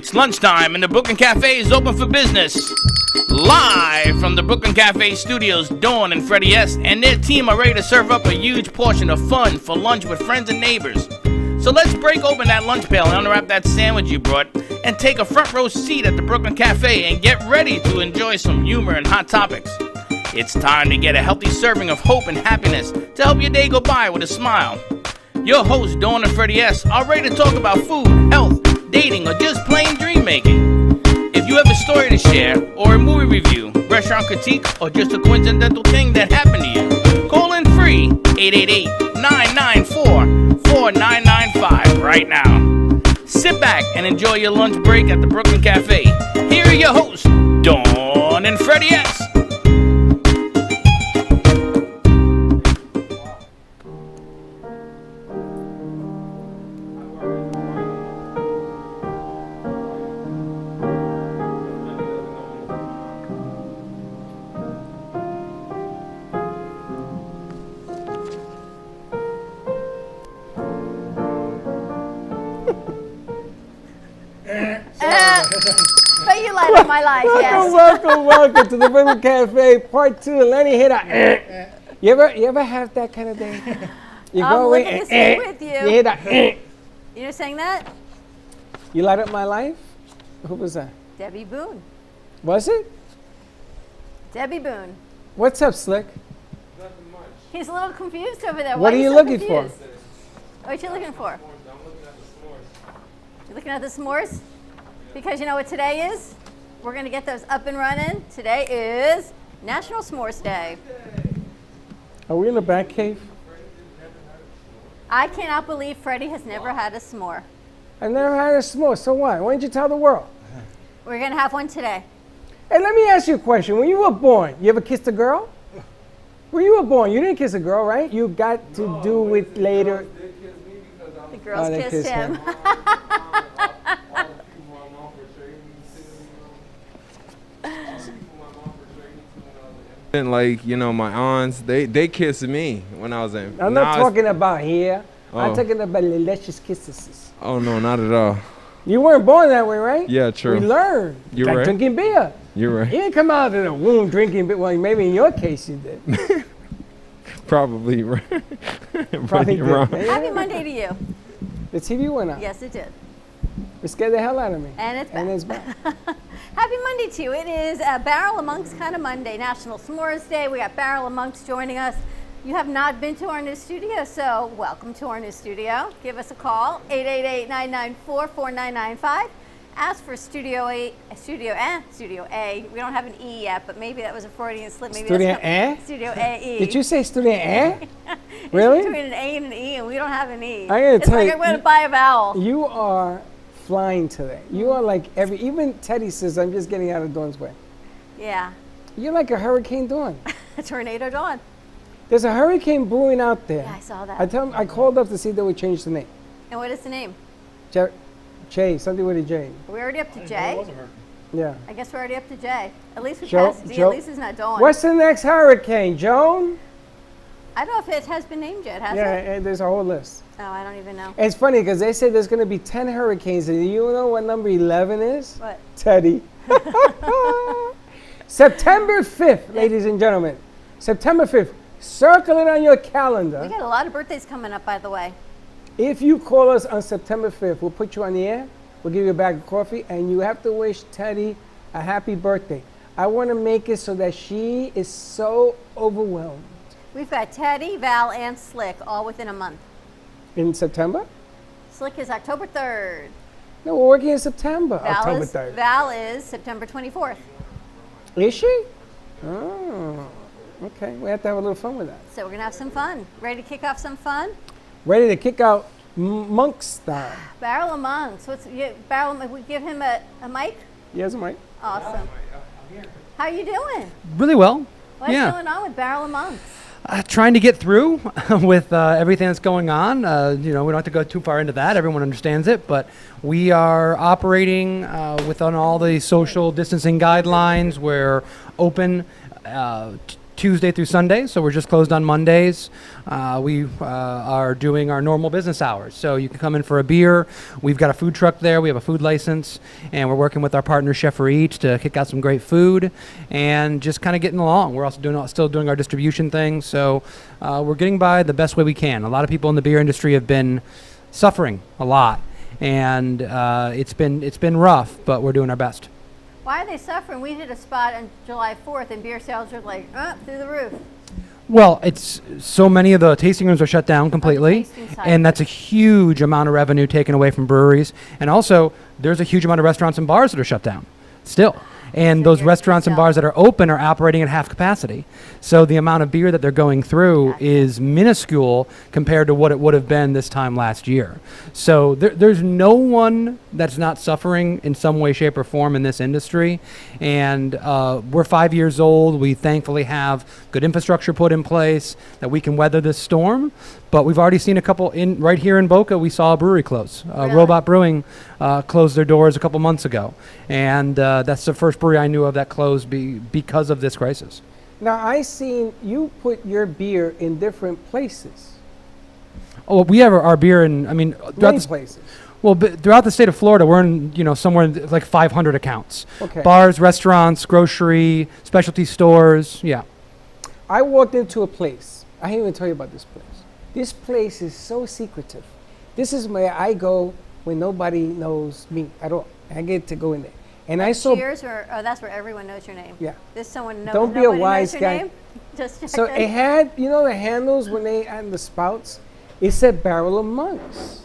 It's lunchtime and the Brooklyn Cafe is open for business. Live from the Brooklyn Cafe studios, Dawn and Freddie S. and their team are ready to serve up a huge portion of fun for lunch with friends and neighbors. So let's break open that lunch pail and unwrap that sandwich you brought and take a front row seat at the Brooklyn Cafe and get ready to enjoy some humor and hot topics. It's time to get a healthy serving of hope and happiness to help your day go by with a smile. Your hosts, Dawn and Freddie S., are ready to talk about food, health, dating, or just plain dream making. If you have a story to share, or a movie review, restaurant critique, or just a coincidental thing that happened to you, call in free 888-994-4995 right now. Sit back and enjoy your lunch break at the Brooklyn Cafe. Here are your hosts, Dawn and Freddie S. But you light up my life, yes. Welcome to the Brooklyn Cafe, part 2. Lenny hit a. You ever have that kind of day? You I'm looking to sit with you. You hit a. You just saying that? You light up my life? Who was that? Debbie Boone. Was it? Debbie Boone. What's up, Slick? Nothing much. He's a little confused over there. What Why are you so looking for? confused? What are you looking for? I'm looking at the s'mores. You're looking at the s'mores? Because you know what today is? We're going to get those up and running. Today is National S'mores Day. Are we in the back cave? I cannot believe Freddie has never had a s'more. I never had a s'more, so what? Why didn't you tell the world? We're going to have one today. Hey, let me ask you a question. When you were born, you ever kissed a girl? When you were born, you didn't kiss a girl, right? You got to do it later. The girls they kissed kissed him. And like, you know, my aunts, they kissed me when I was in. I'm not talking about here. I'm Oh. talking about delicious kisses. Oh no, not at all. You weren't born that way, right? Yeah, true. We learned. You're like right. drinking beer. You're right. You didn't come out of the womb drinking beer. Well, maybe in your case you did. Probably right. Probably You're did. wrong. Yeah. Happy Monday to you. The TV went out. Yes, it did. It scared the hell out of me. And it's back. And it's back. Happy Monday to you. It is a Barrel of Monks kind of Monday, National S'mores Day. We got Barrel of Monks joining us. You have not been to our new studio, so welcome to our new studio. Give us a call, 888-994-4995. Ask for Studio A. We don't have an E yet, but maybe that was a Freudian slip. Maybe Studio that's A? Studio A-E. Did you say student A? It's Really? between an A and an E, and we don't have an E. I gotta It's tell like you, I'm going to buy a vowel. You are flying today. You are like even Teddy says, I'm just getting out of Dawn's way. Yeah. You're like a Hurricane Dawn. Tornado Dawn. There's a hurricane brewing out there. Yeah, I saw that. I called up to see if they would change the name. And what is the name? Jay, something with a J. Are we already up to J? Yeah. I guess we're already up to J. At least we Joe- passed D. Joe- At least it's not Dawn. What's the next hurricane, Joan? I don't know if it has been named yet, has Yeah, it? there's a whole list. Oh, I don't even know. It's funny because they say there's going to be 10 hurricanes, and you know what number 11 is? What? Teddy. September 5th, ladies and gentlemen. September 5th. Circle it on your calendar. We got a lot of birthdays coming up, by the way. If you call us on September 5th, we'll put you on the air. We'll give you a bag of coffee, and you have to wish Teddy a happy birthday. I want to make it so that she is so overwhelmed. We've got Teddy, Val, and Slick all within a month. In September? Slick is October 3rd. No, we're working in September. October 3rd. Val is September 24th. Is she? Oh, okay. We have to have a little fun with that. So we're going to have some fun. Ready to kick off some fun? Ready to kick out monk style. Barrel of Monks. We give him a mic? Yes, Mike. Awesome. How you doing? Really well. What's Yeah. going on with Barrel of Monks? Trying to get through with everything that's going on. We don't have to go too far into that. Everyone understands it, but we are operating within all the social distancing guidelines. We're open Tuesday through Sunday, so we're just closed on Mondays. We are doing our normal business hours, so you can come in for a beer. We've got a food truck there. We have a food license, and we're working with our partner Chef for Each to kick out some great food and just kind of getting along. We're also still doing our distribution thing, so we're getting by the best way we can. A lot of people in the beer industry have been suffering a lot, and it's been rough, but we're doing our best. Why are they suffering? We did a spot on July 4th, and beer sales are like through the roof. Well, it's so many of the tasting rooms are shut down completely, tasting side. and that's a huge amount of revenue taken away from breweries. And also, there's a huge amount of restaurants and bars that are shut down still. And So those you're restaurants and yourself. bars that are open are operating at half capacity. So the amount of beer that they're going through Gotcha. is minuscule compared to what it would have been this time last year. So there's no one that's not suffering in some way, shape, or form in this industry. And we're 5 years old. We thankfully have good infrastructure put in place that we can weather this storm. But we've already seen a couple right here in Boca. We saw a brewery close. Really? Robot Brewing closed their doors a couple months ago, and that's the first brewery I knew of that closed because of this crisis. Now, I seen you put your beer in different places. Oh, well, we have our beer in. I mean, throughout Many the, places. well, throughout the state of Florida, we're in somewhere in like 500 accounts. Okay. Bars, restaurants, grocery, specialty stores. Yeah. I walked into a place. I didn't even tell you about this place. This place is so secretive. This is where I go when nobody knows me at all. I get to go in there. And I saw. Cheers, or that's where everyone knows your name. Yeah. This someone knows. Don't be a nobody wise knows your guy. Name? Just So checking. it had, the handles when they had the spouts, it said Barrel of Monks.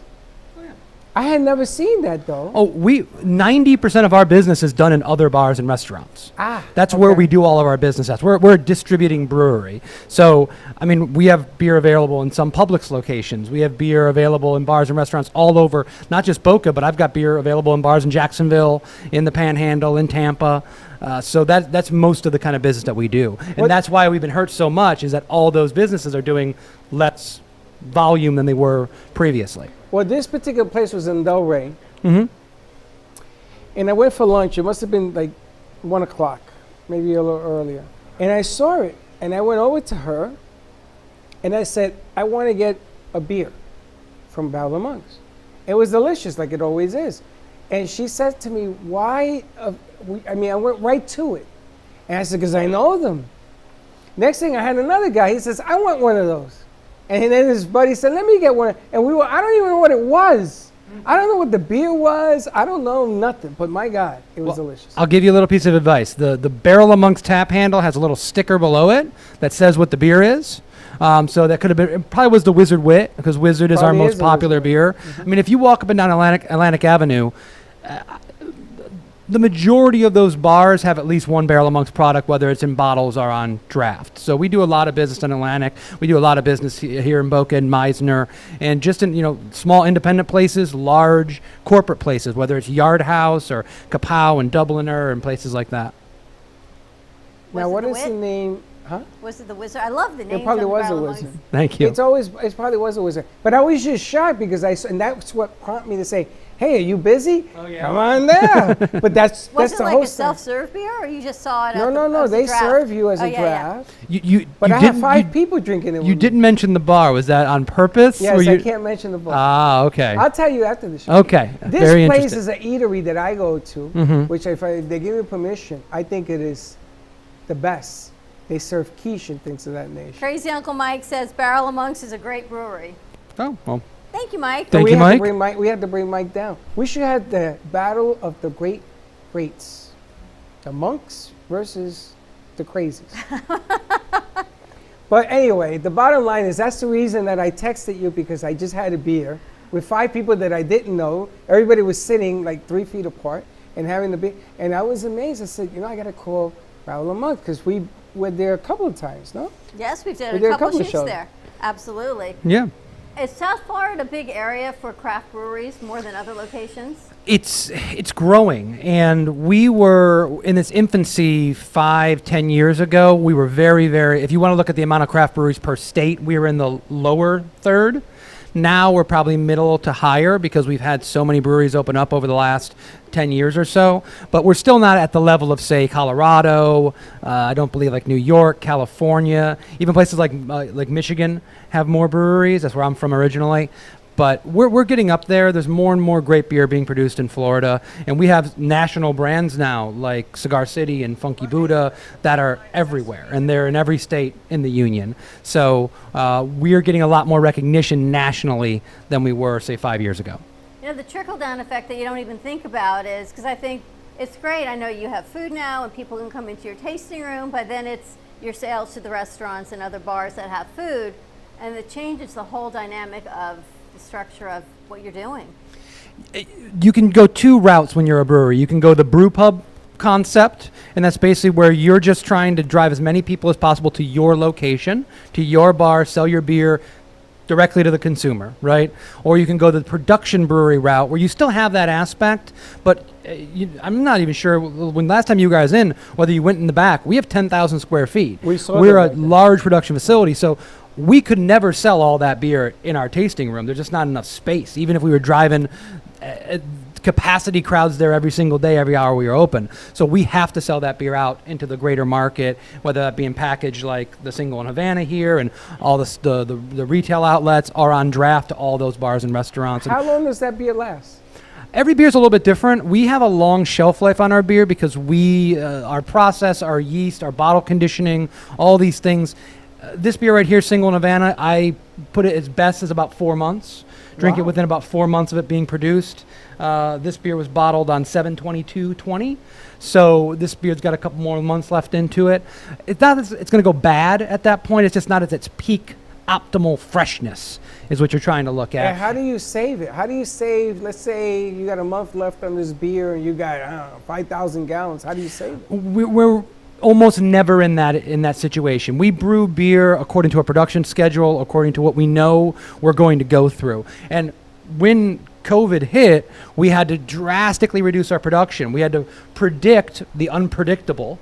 I had never seen that though. Oh, 90% of our business is done in other bars and restaurants. That's where okay. we do all of our business at. We're a distributing brewery. So, I mean, we have beer available in some Publix locations. We have beer available in bars and restaurants all over, not just Boca, but I've got beer available in bars in Jacksonville, in the Panhandle, in Tampa. So that's most of the kind of business that we do. And What- that's why we've been hurt so much, is that all those businesses are doing less volume than they were previously. Well, this particular place was in Delray. Mm-hmm. And I went for lunch. It must have been like 1 o'clock, maybe a little earlier. And I saw it, and I went over to her, and I said, I want to get a beer from Barrel of Monks. It was delicious, like it always is. And she said to me, why? I went right to it. And I said, because I know them. Next thing, I had another guy. He says, I want one of those. And then his buddy said, let me get one. And I don't even know what it was. I don't know what the beer was. I don't know nothing. But my God, it was delicious. I'll give you a little piece of advice. The Barrel of Monks tap handle has a little sticker below it that says what the beer is. So that could have been, it probably was the Wizard Wit, because Wizard is our Probably most is the popular Wizard beer. I mean, if you walk up and down Atlantic Avenue, the majority of those bars have at least one Barrel of Monks product, whether it's in bottles or on draft. So we do a lot of business in Atlantic. We do a lot of business here in Boca and Meisner, and just in small independent places, large corporate places, whether it's Yard House or Kapow and Dubliner and places like that. Now, Was it what the is the Wit? name? Huh? Was it the Wizard? I love the name. It probably was a wizard. Thank you. It probably was a wizard. But I was just shocked because and that's what prompted me to say, hey, are you busy? Oh, yeah. Come on there. But that's Was it the like whole a stuff. self-serve beer, or you just saw it? No. They serve you as a Yeah. draft. You But I didn't- have 5 people drinking it. You with me. didn't mention the bar. Was that on purpose? Yes, Were I you- can't mention the bar. Ah, okay. I'll tell you after the show. Okay. This Very place interesting. is an eatery that I go to, Mhm. which if they give me permission, I think it is the best. They serve quiche and things of that nature. Crazy Uncle Mike says Barrel of Monks is a great brewery. Oh, well. Thank you, Mike. Thank we you, had to Mike. bring Mike. We had to bring Mike down. We should have the battle of the greats. The monks versus the crazies. But anyway, the bottom line is that's the reason that I texted you, because I just had a beer with 5 people that I didn't know. Everybody was sitting like 3 feet apart and having the beer. And I was amazed. I said, I got to call Barrel of Monks, because we were there a couple of times, no? Yes, we've We done did a a couple couple of shoots shows. there. Absolutely. Yeah. Is South Florida a big area for craft breweries, more than other locations? It's growing, and we were in its infancy 5-10 years ago. We were very, very, if you want to look at the amount of craft breweries per state, we were in the lower third. Now we're probably middle to higher because we've had so many breweries open up over the last 10 years or so. But we're still not at the level of, say, Colorado. I don't believe like New York, California, even places like Michigan have more breweries. That's where I'm from originally. But we're getting up there. There's more and more great beer being produced in Florida. And we have national brands now like Cigar City and Funky Buddha that are everywhere. And they're in every state in the union. So we're getting a lot more recognition nationally than we were, say, 5 years ago. You know, the trickle-down effect that you don't even think about is, because I think it's great. I know you have food now and people can come into your tasting room, but then it's your sales to the restaurants and other bars that have food. And it changes the whole dynamic of the structure of what you're doing. You can go two routes when you're a brewery. You can go the brew pub concept, and that's basically where you're just trying to drive as many people as possible to your location, to your bar, sell your beer directly to the consumer, right? Or you can go the production brewery route where you still have that aspect, but I'm not even sure when last time you guys in, whether you went in the back. We have 10,000 square feet. We're a large production facility, so we could never sell all that beer in our tasting room. There's just not enough space. Even if we were driving capacity crowds there every single day, every hour we were open. So we have to sell that beer out into the greater market, whether that be in package like the single in Havana here and all the retail outlets, or on draft to all those bars and restaurants. How long does that beer last? Every beer is a little bit different. We have a long shelf life on our beer because our process, our yeast, our bottle conditioning, all these things. This beer right here, single in Havana, I put it as best as about 4 months. Drink it within about 4 months of it being produced. This beer was bottled on 7/22/20, so this beer's got a couple more months left into it. It's not it's going to go bad at that point. It's just not at its peak optimal freshness is what you're trying to look at. And how do you save it? How do you save, let's say you got a month left on this beer and you got, I don't know, 5,000 gallons. How do you save it? We're almost never in that situation. We brew beer according to a production schedule, according to what we know we're going to go through. And when COVID hit, we had to drastically reduce our production. We had to predict the unpredictable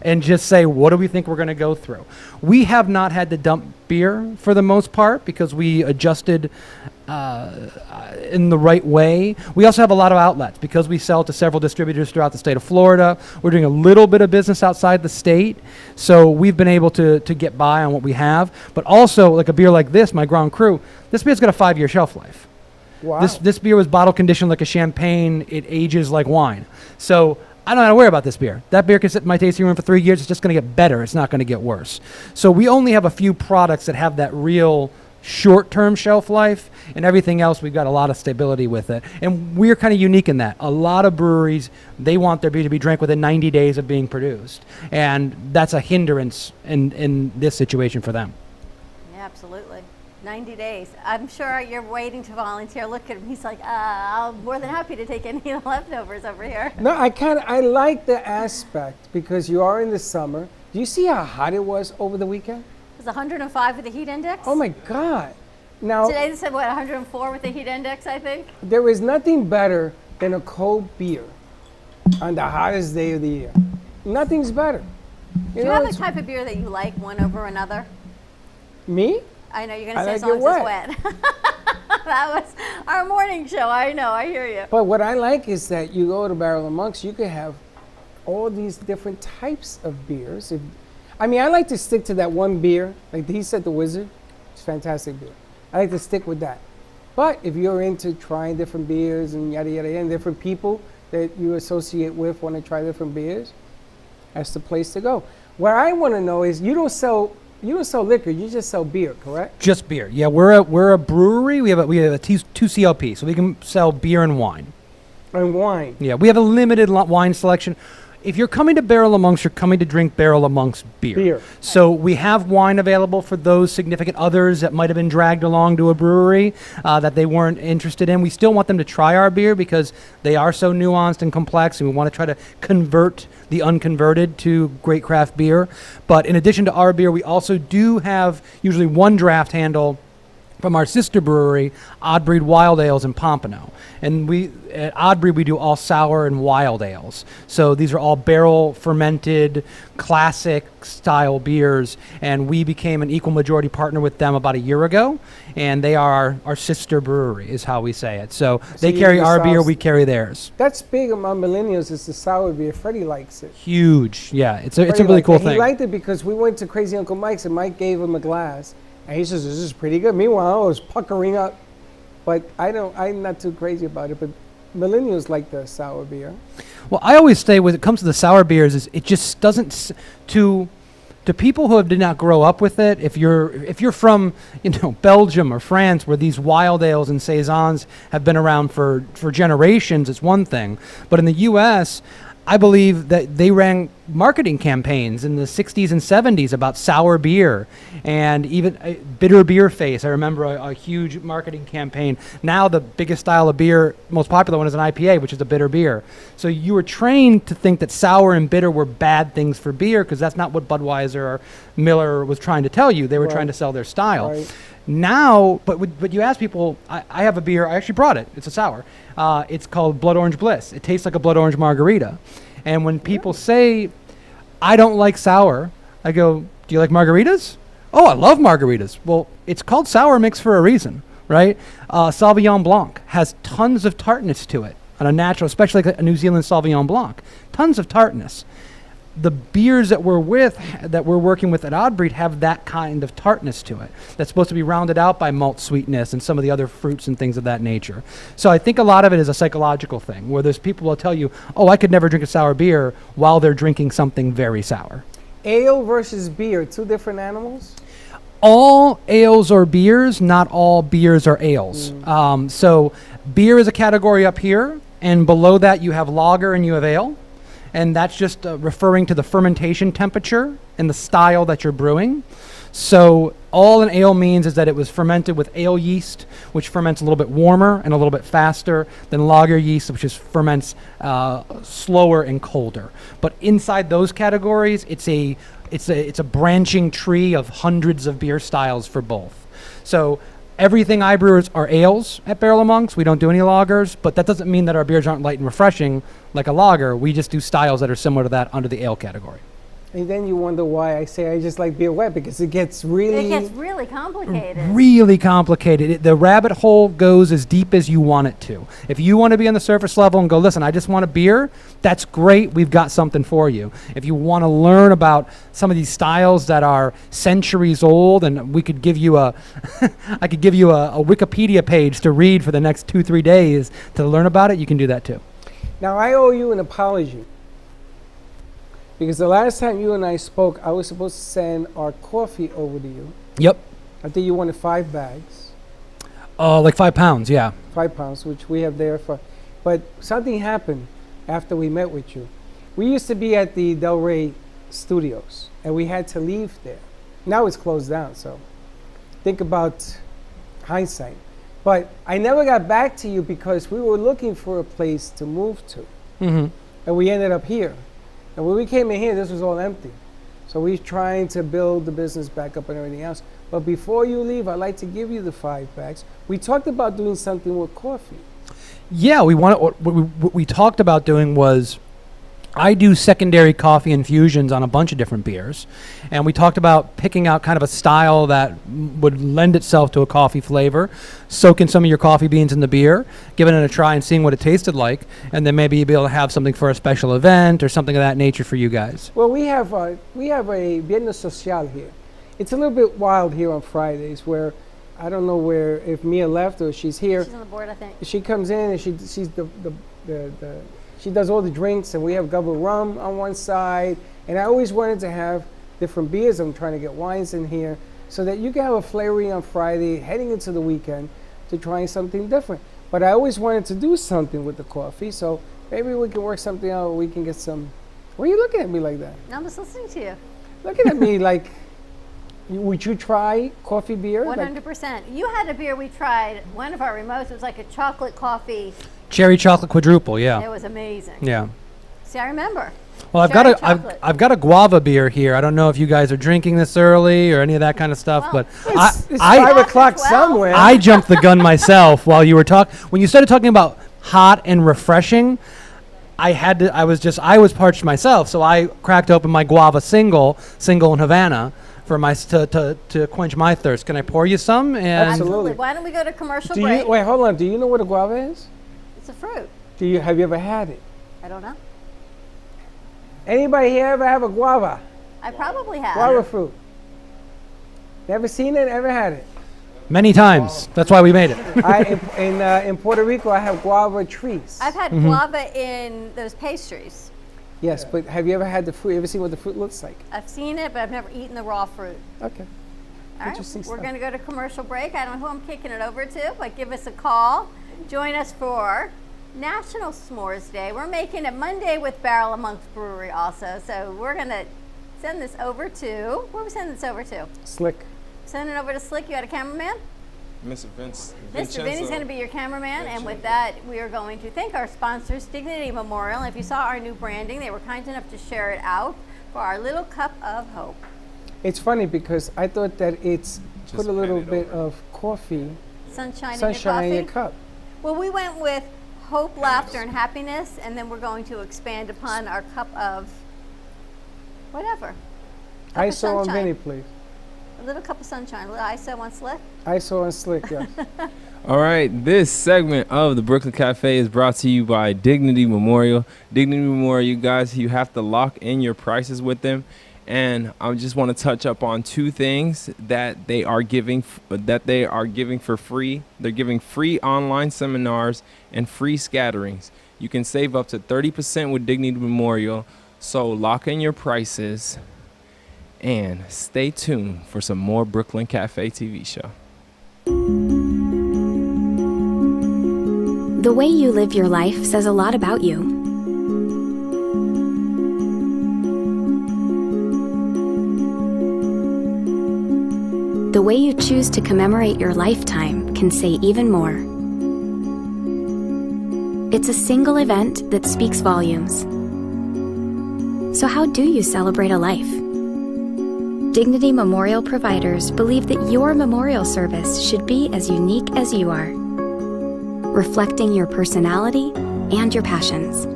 and just say, what do we think we're going to go through? We have not had to dump beer for the most part because we adjusted in the right way. We also have a lot of outlets because we sell to several distributors throughout the state of Florida. We're doing a little bit of business outside the state, so we've been able to get by on what we have. But also, like a beer like this, my Grand Cru, this beer's got a 5-year shelf life. Wow. This beer was bottle conditioned like a champagne. It ages like wine. So I don't have to worry about this beer. That beer can sit in my tasting room for 3 years. It's just going to get better. It's not going to get worse. So we only have a few products that have that real short-term shelf life, and everything else we've got a lot of stability with it. And we're kind of unique in that. A lot of breweries, they want their beer to be drank within 90 days of being produced. And that's a hindrance in this situation for them. Yeah, absolutely. 90 days. I'm sure you're waiting to volunteer. Look at him. He's like, I'm more than happy to take any of the leftovers over here. No, I like the aspect because you are in the summer. Do you see how hot it was over the weekend? It was 105 with the heat index. Oh my God. Now, Today they said, what, 104 with the heat index, I think? there is nothing better than a cold beer on the hottest day of the year. Nothing's better. Do you have a type of beer that you like one over another? Me? I know you're going to I say like as it long as it's wet. That was our morning show. I know. I hear you. But what I like is that you go to Barrel of Monks, you can have all these different types of beers. I like to stick to that one beer. Like he said, the Wizard. It's fantastic beer. I like to stick with that. But if you're into trying different beers and yada, yada, yada, and different people that you associate with want to try different beers, that's the place to go. What I want to know is you don't sell liquor, you just sell beer, correct? Just beer. Yeah, we're a brewery. We have a two CLP, so we can sell beer and wine. And wine. Yeah, we have a limited wine selection. If you're coming to Barrel of Monks, you're coming to drink Barrel of Monks beer. So we have wine available for those significant others that might have been dragged along to a brewery that they weren't interested in. We still want them to try our beer because they are so nuanced and complex, and we want to try to convert the unconverted to great craft beer. But in addition to our beer, we also do have usually one draft handle from our sister brewery, Odd Breed Wild Ales in Pompano. And at Odd Breed, we do all sour and wild ales. So these are all barrel fermented, classic style beers. And we became an equal majority partner with them about a year ago. And they are our sister brewery, is how we say it. So they you carry do our beer, sours- we carry theirs. That's big among millennials. It's the sour beer. Freddie likes it. Huge. Yeah, it's a Freddie really liked cool it. He thing. liked it because we went to Crazy Uncle Mike's and Mike gave him a glass. And he says, this is pretty good. Meanwhile, I was puckering up. But I'm not too crazy about it. But millennials like the sour beer. Well, I always say when it comes to the sour beers, is it just doesn't to people who did not grow up with it. If you're from Belgium or France, where these wild ales and saisons have been around for generations, it's one thing. But in the U.S., I believe that they ran marketing campaigns in the 60s and 70s about sour beer and even bitter beer face. I remember a huge marketing campaign. Now the biggest style of beer, most popular one, is an IPA, which is a bitter beer. So you were trained to think that sour and bitter were bad things for beer because that's not what Budweiser or Miller was trying to tell you. They were Right. trying to sell their style. Right. Now, but you ask people, I have a beer, I actually brought it, it's a sour. It's called Blood Orange Bliss. It tastes like a blood orange margarita. And when people say, I don't like sour, I go, do you like margaritas? Oh, I love margaritas. Well, it's called sour mix for a reason, right? Sauvignon Blanc has tons of tartness to it, on a natural, especially like a New Zealand Sauvignon Blanc. Tons of tartness. The beers that we're working with at Odd Breed have that kind of tartness to it. That's supposed to be rounded out by malt sweetness and some of the other fruits and things of that nature. So I think a lot of it is a psychological thing, where there's people will tell you, oh, I could never drink a sour beer while they're drinking something very sour. Ale versus beer, two different animals? All ales are beers, not all beers are ales. So beer is a category up here, and below that you have lager and you have ale. And that's just referring to the fermentation temperature and the style that you're brewing. So all an ale means is that it was fermented with ale yeast, which ferments a little bit warmer and a little bit faster than lager yeast, which is ferments slower and colder. But inside those categories, it's a branching tree of hundreds of beer styles for both. So everything I brew are ales at Barrel of Monks. We don't do any lagers, but that doesn't mean that our beers aren't light and refreshing like a lager. We just do styles that are similar to that under the ale category. And then you wonder why I say I just like beer wet, because it gets really... It gets really complicated. Really complicated. The rabbit hole goes as deep as you want it to. If you want to be on the surface level and go, listen, I just want a beer, that's great. We've got something for you. If you want to learn about some of these styles that are centuries old, and we could give you I could give you a Wikipedia page to read for the next 2-3 days to learn about it, you can do that too. Now, I owe you an apology. Because the last time you and I spoke, I was supposed to send our coffee over to you. Yep. I think you wanted 5 bags, Like 5 pounds, yeah. 5 pounds, which we have there for. But something happened after we met with you. We used to be at the Del Rey Studios, and we had to leave there. Now it's closed down, so think about hindsight. But I never got back to you because we were looking for a place to move to. Mm-hmm. And we ended up here. And when we came in here, this was all empty. So we're trying to build the business back up and everything else. But before you leave, I'd like to give you the 5 bags. We talked about doing something with coffee. Yeah, what we talked about doing was, I do secondary coffee infusions on a bunch of different beers, and we talked about picking out kind of a style that would lend itself to a coffee flavor, soaking some of your coffee beans in the beer, giving it a try and seeing what it tasted like, and then maybe you'd be able to have something for a special event or something of that nature for you guys. Well, we have a Viernes Social here. It's a little bit wild here on Fridays, where I don't know if Mia left or she's here. She's on the board, I think. She comes in and she does all the drinks, and we have Gubba Rum on one side. And I always wanted to have different beers. I'm trying to get wines in here so that you can have a flavoring on Friday, heading into the weekend, to trying something different. But I always wanted to do something with the coffee, so maybe we can work something out. We can get some. Why are you looking at me like that? I'm just listening to you. Looking at me like, would you try coffee beer? 100%. You had a beer we tried, one of our remotes. It was like a chocolate coffee. Cherry chocolate quadruple, It yeah. was amazing. Yeah. See, I remember. Well, Cherry chocolate. I've got a guava beer here. I don't know if you guys are drinking this early or any of that kind of stuff, Well, but It's I 5 o'clock 12. somewhere. I jumped the gun myself while you were talking. When you started talking about hot and refreshing, I was parched myself, so I cracked open my guava single in Havana for my to quench my thirst. Can I pour you some? And Absolutely. Why don't we go to commercial Do break? you wait? Hold on. Do you know what a guava is? It's a fruit. Have you ever had it? I don't know. Anybody here ever have a guava? I probably have. Guava fruit. Never seen it? Ever had it? many times. That's why we made it. In Puerto Rico, I have guava trees. I've had guava in those pastries. Yes, but have you ever had the fruit? You ever seen what the fruit looks like? I've seen it, but I've never eaten the raw fruit. Okay. All right, Interesting we're stuff. going to go to commercial break. I don't know who I'm kicking it over to, but give us a call. Join us for National S'mores Day. We're making it Monday with Barrel of Monks Brewery also. So we're going to send this over to, where are we sending this over to? Slick. Send it over to Slick. You got a cameraman? Mr. Vince. Mr. Vinny's going to be your cameraman, and with that, we are going to thank our sponsors, Dignity Memorial. And if you saw our new branding, they were kind enough to share it out for our little cup of hope. It's funny because I thought that it's Just put a little pan it bit over. of coffee, Sunshine, sunshine in in your your coffee. cup. Well, we went with hope, laughter, and happiness, and then we're going to expand upon our cup of whatever. Cup of ISO on sunshine. Vinny, please. A little cup of sunshine. A little ISO on Slick. ISO on Slick, yes. All right, this segment of the Brooklyn Cafe is brought to you by Dignity Memorial. Dignity Memorial, you guys, you have to lock in your prices with them. And I just want to touch up on two things that they are giving for free. They're giving free online seminars and free scatterings. You can save up to 30% with Dignity Memorial. So lock in your prices and stay tuned for some more Brooklyn Cafe TV show. The way you live your life says a lot about you. The way you choose to commemorate your lifetime can say even more. It's a single event that speaks volumes. So how do you celebrate a life? Dignity Memorial providers believe that your memorial service should be as unique as you are, reflecting your personality and your passions.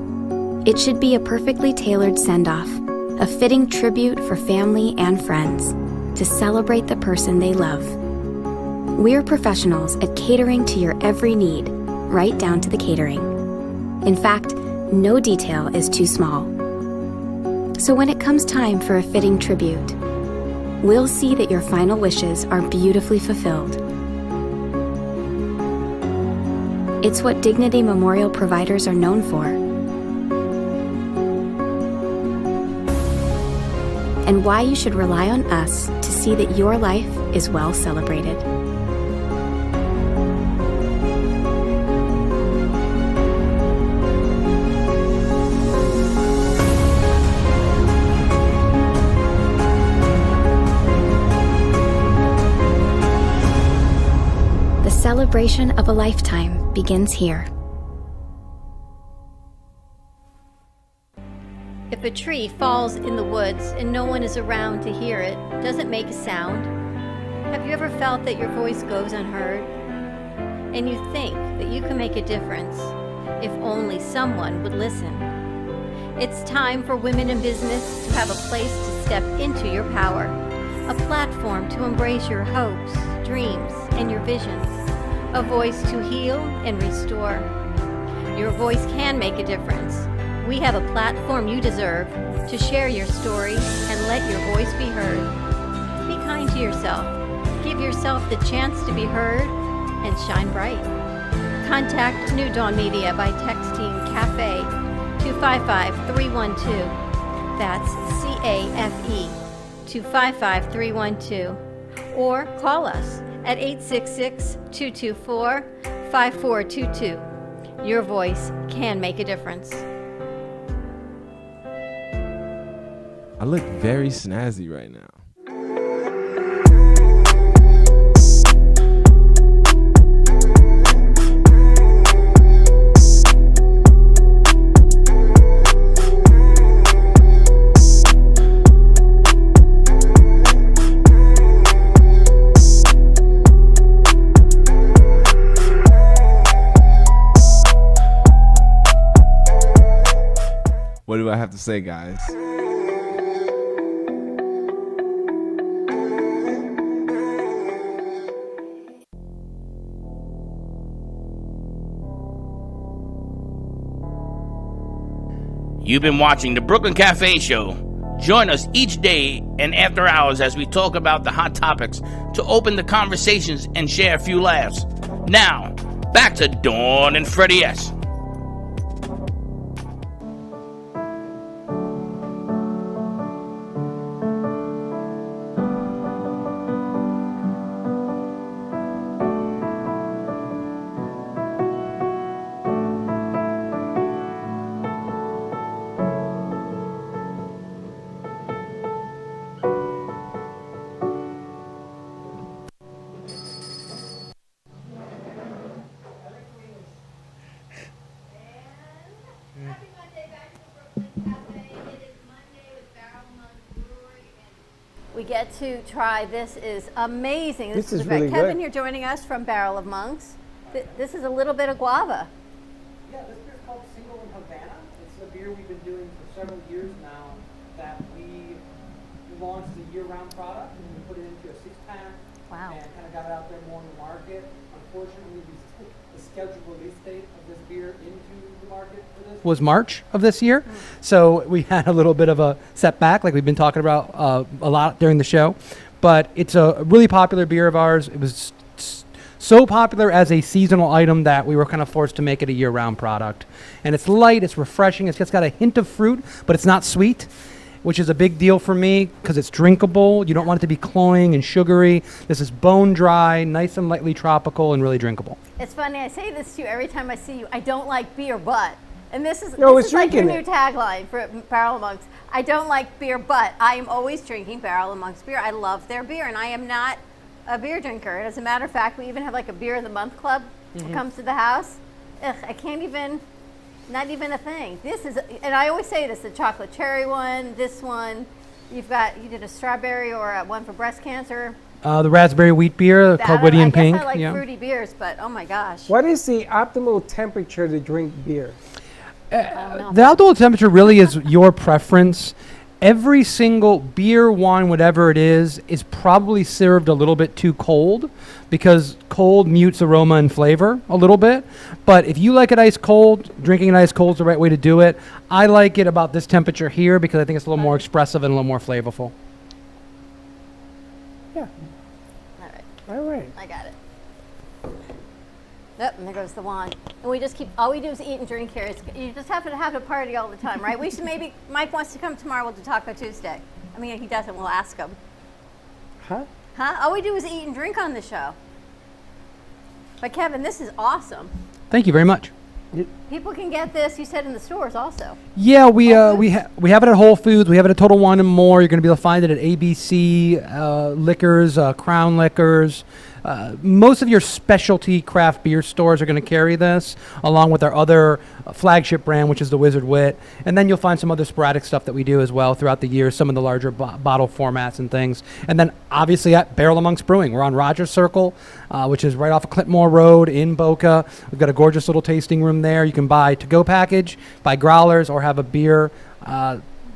It should be a perfectly tailored send-off, a fitting tribute for family and friends to celebrate the person they love. We're professionals at catering to your every need, right down to the catering. In fact, no detail is too small. So when it comes time for a fitting tribute, we'll see that your final wishes are beautifully fulfilled. It's what Dignity Memorial providers are known for. And why you should rely on us to see that your life is well celebrated. The celebration of a lifetime begins here. If a tree falls in the woods and no one is around to hear it, does it make a sound? Have you ever felt that your voice goes unheard? And you think that you can make a difference if only someone would listen? It's time for women in business to have a place to step into your power, a platform to embrace your hopes, dreams, and your visions, a voice to heal and restore. Your voice can make a difference. We have a platform you deserve to share your story and let your voice be heard. Be kind to yourself. Give yourself the chance to be heard and shine bright. Contact New Dawn Media by texting CAFE to 55312. That's CAFE to 55312. Or call us at 866-224-5422. Your voice can make a difference. I look very snazzy right now. have to say, guys. You've been watching the Brooklyn Cafe Show. Join us each day and after hours as we talk about the hot topics to open the conversations and share a few laughs. Now, back to Dawn and Freddie S. Happy Monday back to the Brooklyn Cafe. It is Monday with Barrel Monk Brewery. And we get to try, this is amazing. This is great. really Kevin, good. you're joining us from Barrel of Monks. This is a little bit of guava. Yeah, this beer is called Single in Havana. It's a beer we've been doing for several years now that we launched a year-round product and we put it into a six-pack. Wow. And kind of got it out there more in the market. Unfortunately, the scheduled release date of this beer into the market for this was March of this year. So we had a little bit of a setback, like we've been talking about a lot during the show. But it's a really popular beer of ours. It was so popular as a seasonal item that we were kind of forced to make it a year-round product. And it's light, it's refreshing, it's just got a hint of fruit, but it's not sweet, which is a big deal for me because it's drinkable. You don't want it to be cloying and sugary. This is bone dry, nice and lightly tropical, and really drinkable. It's funny, I say this to you every time I see you. I don't like beer, but. And this is, No, this it's is like your drinking new tagline for Barrel of Monks. I don't like beer, but I am always drinking Barrel of Monks beer. I love their beer, and I am not a beer drinker. As a matter of fact, we even have like a beer of the month club that comes to the house. Ugh, I can't even, not even a thing. This is, and I always say this, the chocolate cherry one, this one, you did a strawberry or one for breast cancer. The raspberry wheat beer, called Witty and Pink. I like yeah. fruity beers, but oh my gosh. What is the optimal temperature to drink beer? I don't know. The outdoor temperature really is your preference. Every single beer, wine, whatever it is probably served a little bit too cold because cold mutes aroma and flavor a little bit. But if you like it ice cold, drinking it ice cold is the right way to do it. I like it about this temperature here because I think it's a little more expressive and a little more flavorful. Yeah. All right. All right. I got it. Yep, and there goes the wand. And we just keep, all we do is eat and drink here. You just have to have a party all the time, right? We should maybe, Mike wants to come tomorrow, we'll do Taco Tuesday. I mean, he doesn't, we'll ask him. Huh? Huh? All we do is eat and drink on the show. But Kevin, this is awesome. Thank you very much. People can get this, you said, in the stores also. Yeah, we have it at Whole Foods. We have it at Total Wine and More. You're going to be able to find it at ABC Liquors, Crown Liquors. Most of your specialty craft beer stores are going to carry this, along with our other flagship brand, which is the Wizard Wit. And then you'll find some other sporadic stuff that we do as well throughout the year, some of the larger bottle formats and things. And then obviously at Barrel of Monks Brewing, we're on Rogers Circle, which is right off of Clintmore Road in Boca. We've got a gorgeous little tasting room there. You can buy to-go package, buy growlers, or have a beer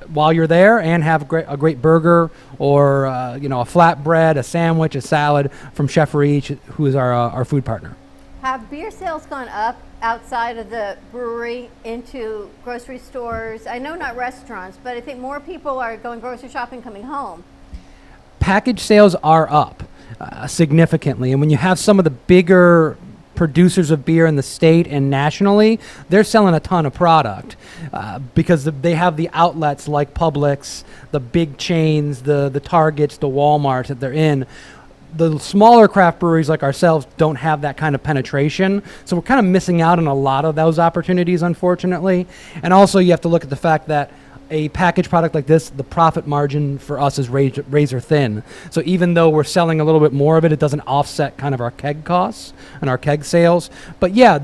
while you're there, and have a great burger or a flatbread, a sandwich, a salad from Chef Reach, who is our food partner. Have beer sales gone up outside of the brewery into grocery stores? I know not restaurants, but I think more people are going grocery shopping coming home. Package sales are up significantly, and when you have some of the bigger producers of beer in the state and nationally, they're selling a ton of product because they have the outlets like Publix, the big chains, the Targets, the Walmarts that they're in. The smaller craft breweries like ourselves don't have that kind of penetration, so we're kind of missing out on a lot of those opportunities, unfortunately. And also you have to look at the fact that a packaged product like this, the profit margin for us is razor thin. So even though we're selling a little bit more of it, it doesn't offset kind of our keg costs and our keg sales. But yeah,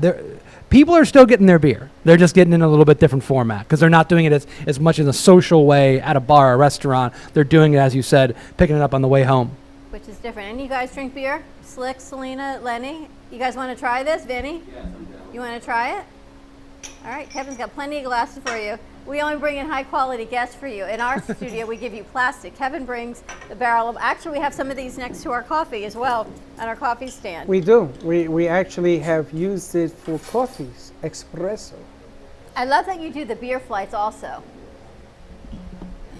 people are still getting their beer. They're just getting in a little bit different format because they're not doing it as much in a social way at a bar or a restaurant. They're doing it, as you said, picking it up on the way home. Which is different. And you guys drink beer? Slick, Selena, Lenny? You guys want to try this? Vinny? Yes, I'm down. You want to try it? All right, Kevin's got plenty of glasses for you. We only bring in high quality guests for you. In our studio, we give you plastic. Kevin brings the barrel of, actually we have some of these next to our coffee as well, on our coffee stand. We do. We actually have used it for coffees, espresso. I love that you do the beer flights also.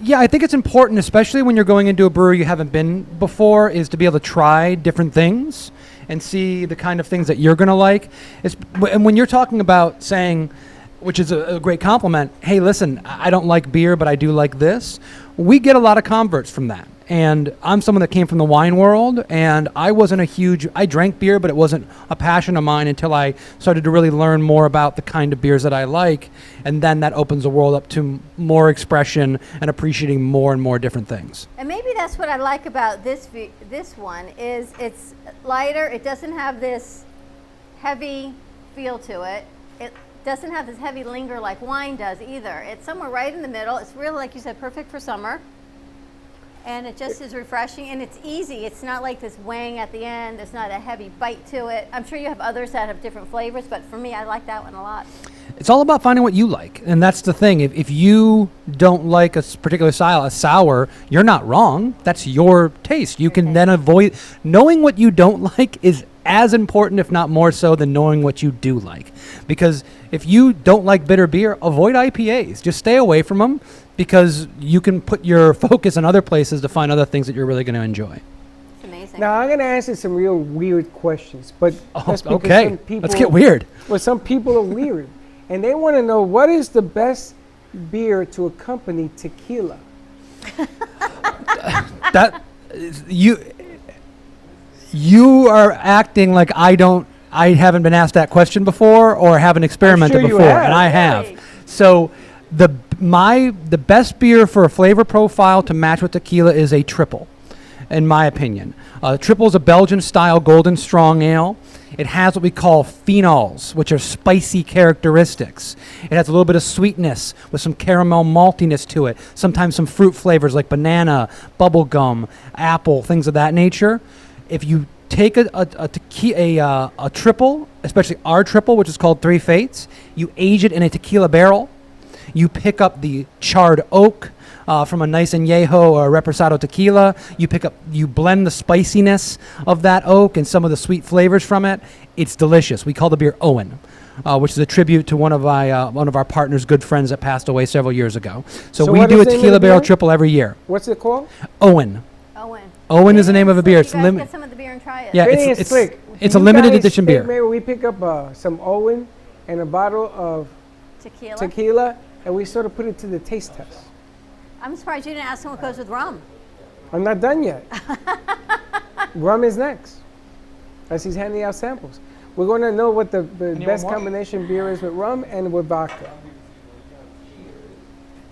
Yeah, I think it's important, especially when you're going into a brewery you haven't been before, is to be able to try different things and see the kind of things that you're going to like. And when you're talking about saying, which is a great compliment, hey, listen, I don't like beer, but I do like this, we get a lot of converts from that. And I'm someone that came from the wine world, and I drank beer, but it wasn't a passion of mine until I started to really learn more about the kind of beers that I like. And then that opens the world up to more expression and appreciating more and more different things. And maybe that's what I like about this one, is it's lighter. It doesn't have this heavy feel to it. It doesn't have this heavy linger like wine does either. It's somewhere right in the middle. It's really, like you said, perfect for summer. And it just is refreshing, and it's easy. It's not like this wang at the end. There's not a heavy bite to it. I'm sure you have others that have different flavors, but for me, I like that one a lot. It's all about finding what you like, and that's the thing. If you don't like a particular style, a sour, you're not wrong. That's your taste. You can then avoid. Knowing what you don't like is as important, if not more so, than knowing what you do like. Because if you don't like bitter beer, avoid IPAs. Just stay away from them, because you can put your focus in other places to find other things that you're really going to enjoy. It's amazing. Now I'm going to answer some real weird questions, but that's because Okay, some people, let's get weird. Well, some people are weird, and they want to know what is the best beer to accompany tequila. That you are acting like I haven't been asked that question before or haven't experimented sure you before, have. and I Really? have. So the best beer for a flavor profile to match with tequila is a triple, in my opinion. Triple is a Belgian-style golden strong ale. It has what we call phenols, which are spicy characteristics. It has a little bit of sweetness with some caramel maltiness to it. Sometimes some fruit flavors like banana, bubblegum, apple, things of that nature. If you take a triple, especially our triple, which is called Three Fates, you age it in a tequila barrel. You pick up the charred oak from a nice añejo or reposado tequila. You blend the spiciness of that oak and some of the sweet flavors from it. It's delicious. We call the beer Owen, which is a tribute to one of our partners' good friends that passed away several years ago. So we what do a is the name of tequila the barrel beer? triple every year. What's it called? Owen. Owen. Owen is the name of a beer. You It's guys limit. get some of the beer and try it. Yeah, Vinny it's and Slick, it's do a you limited guys edition think beer. Maybe we pick up some Owen and a bottle of Tequila. tequila, and we sort of put it to the taste test. I'm surprised you didn't ask him what goes with rum. I'm not done yet. Rum is next, as he's handing out samples. We're going to know what the best more? combination beer is with rum and with vodka.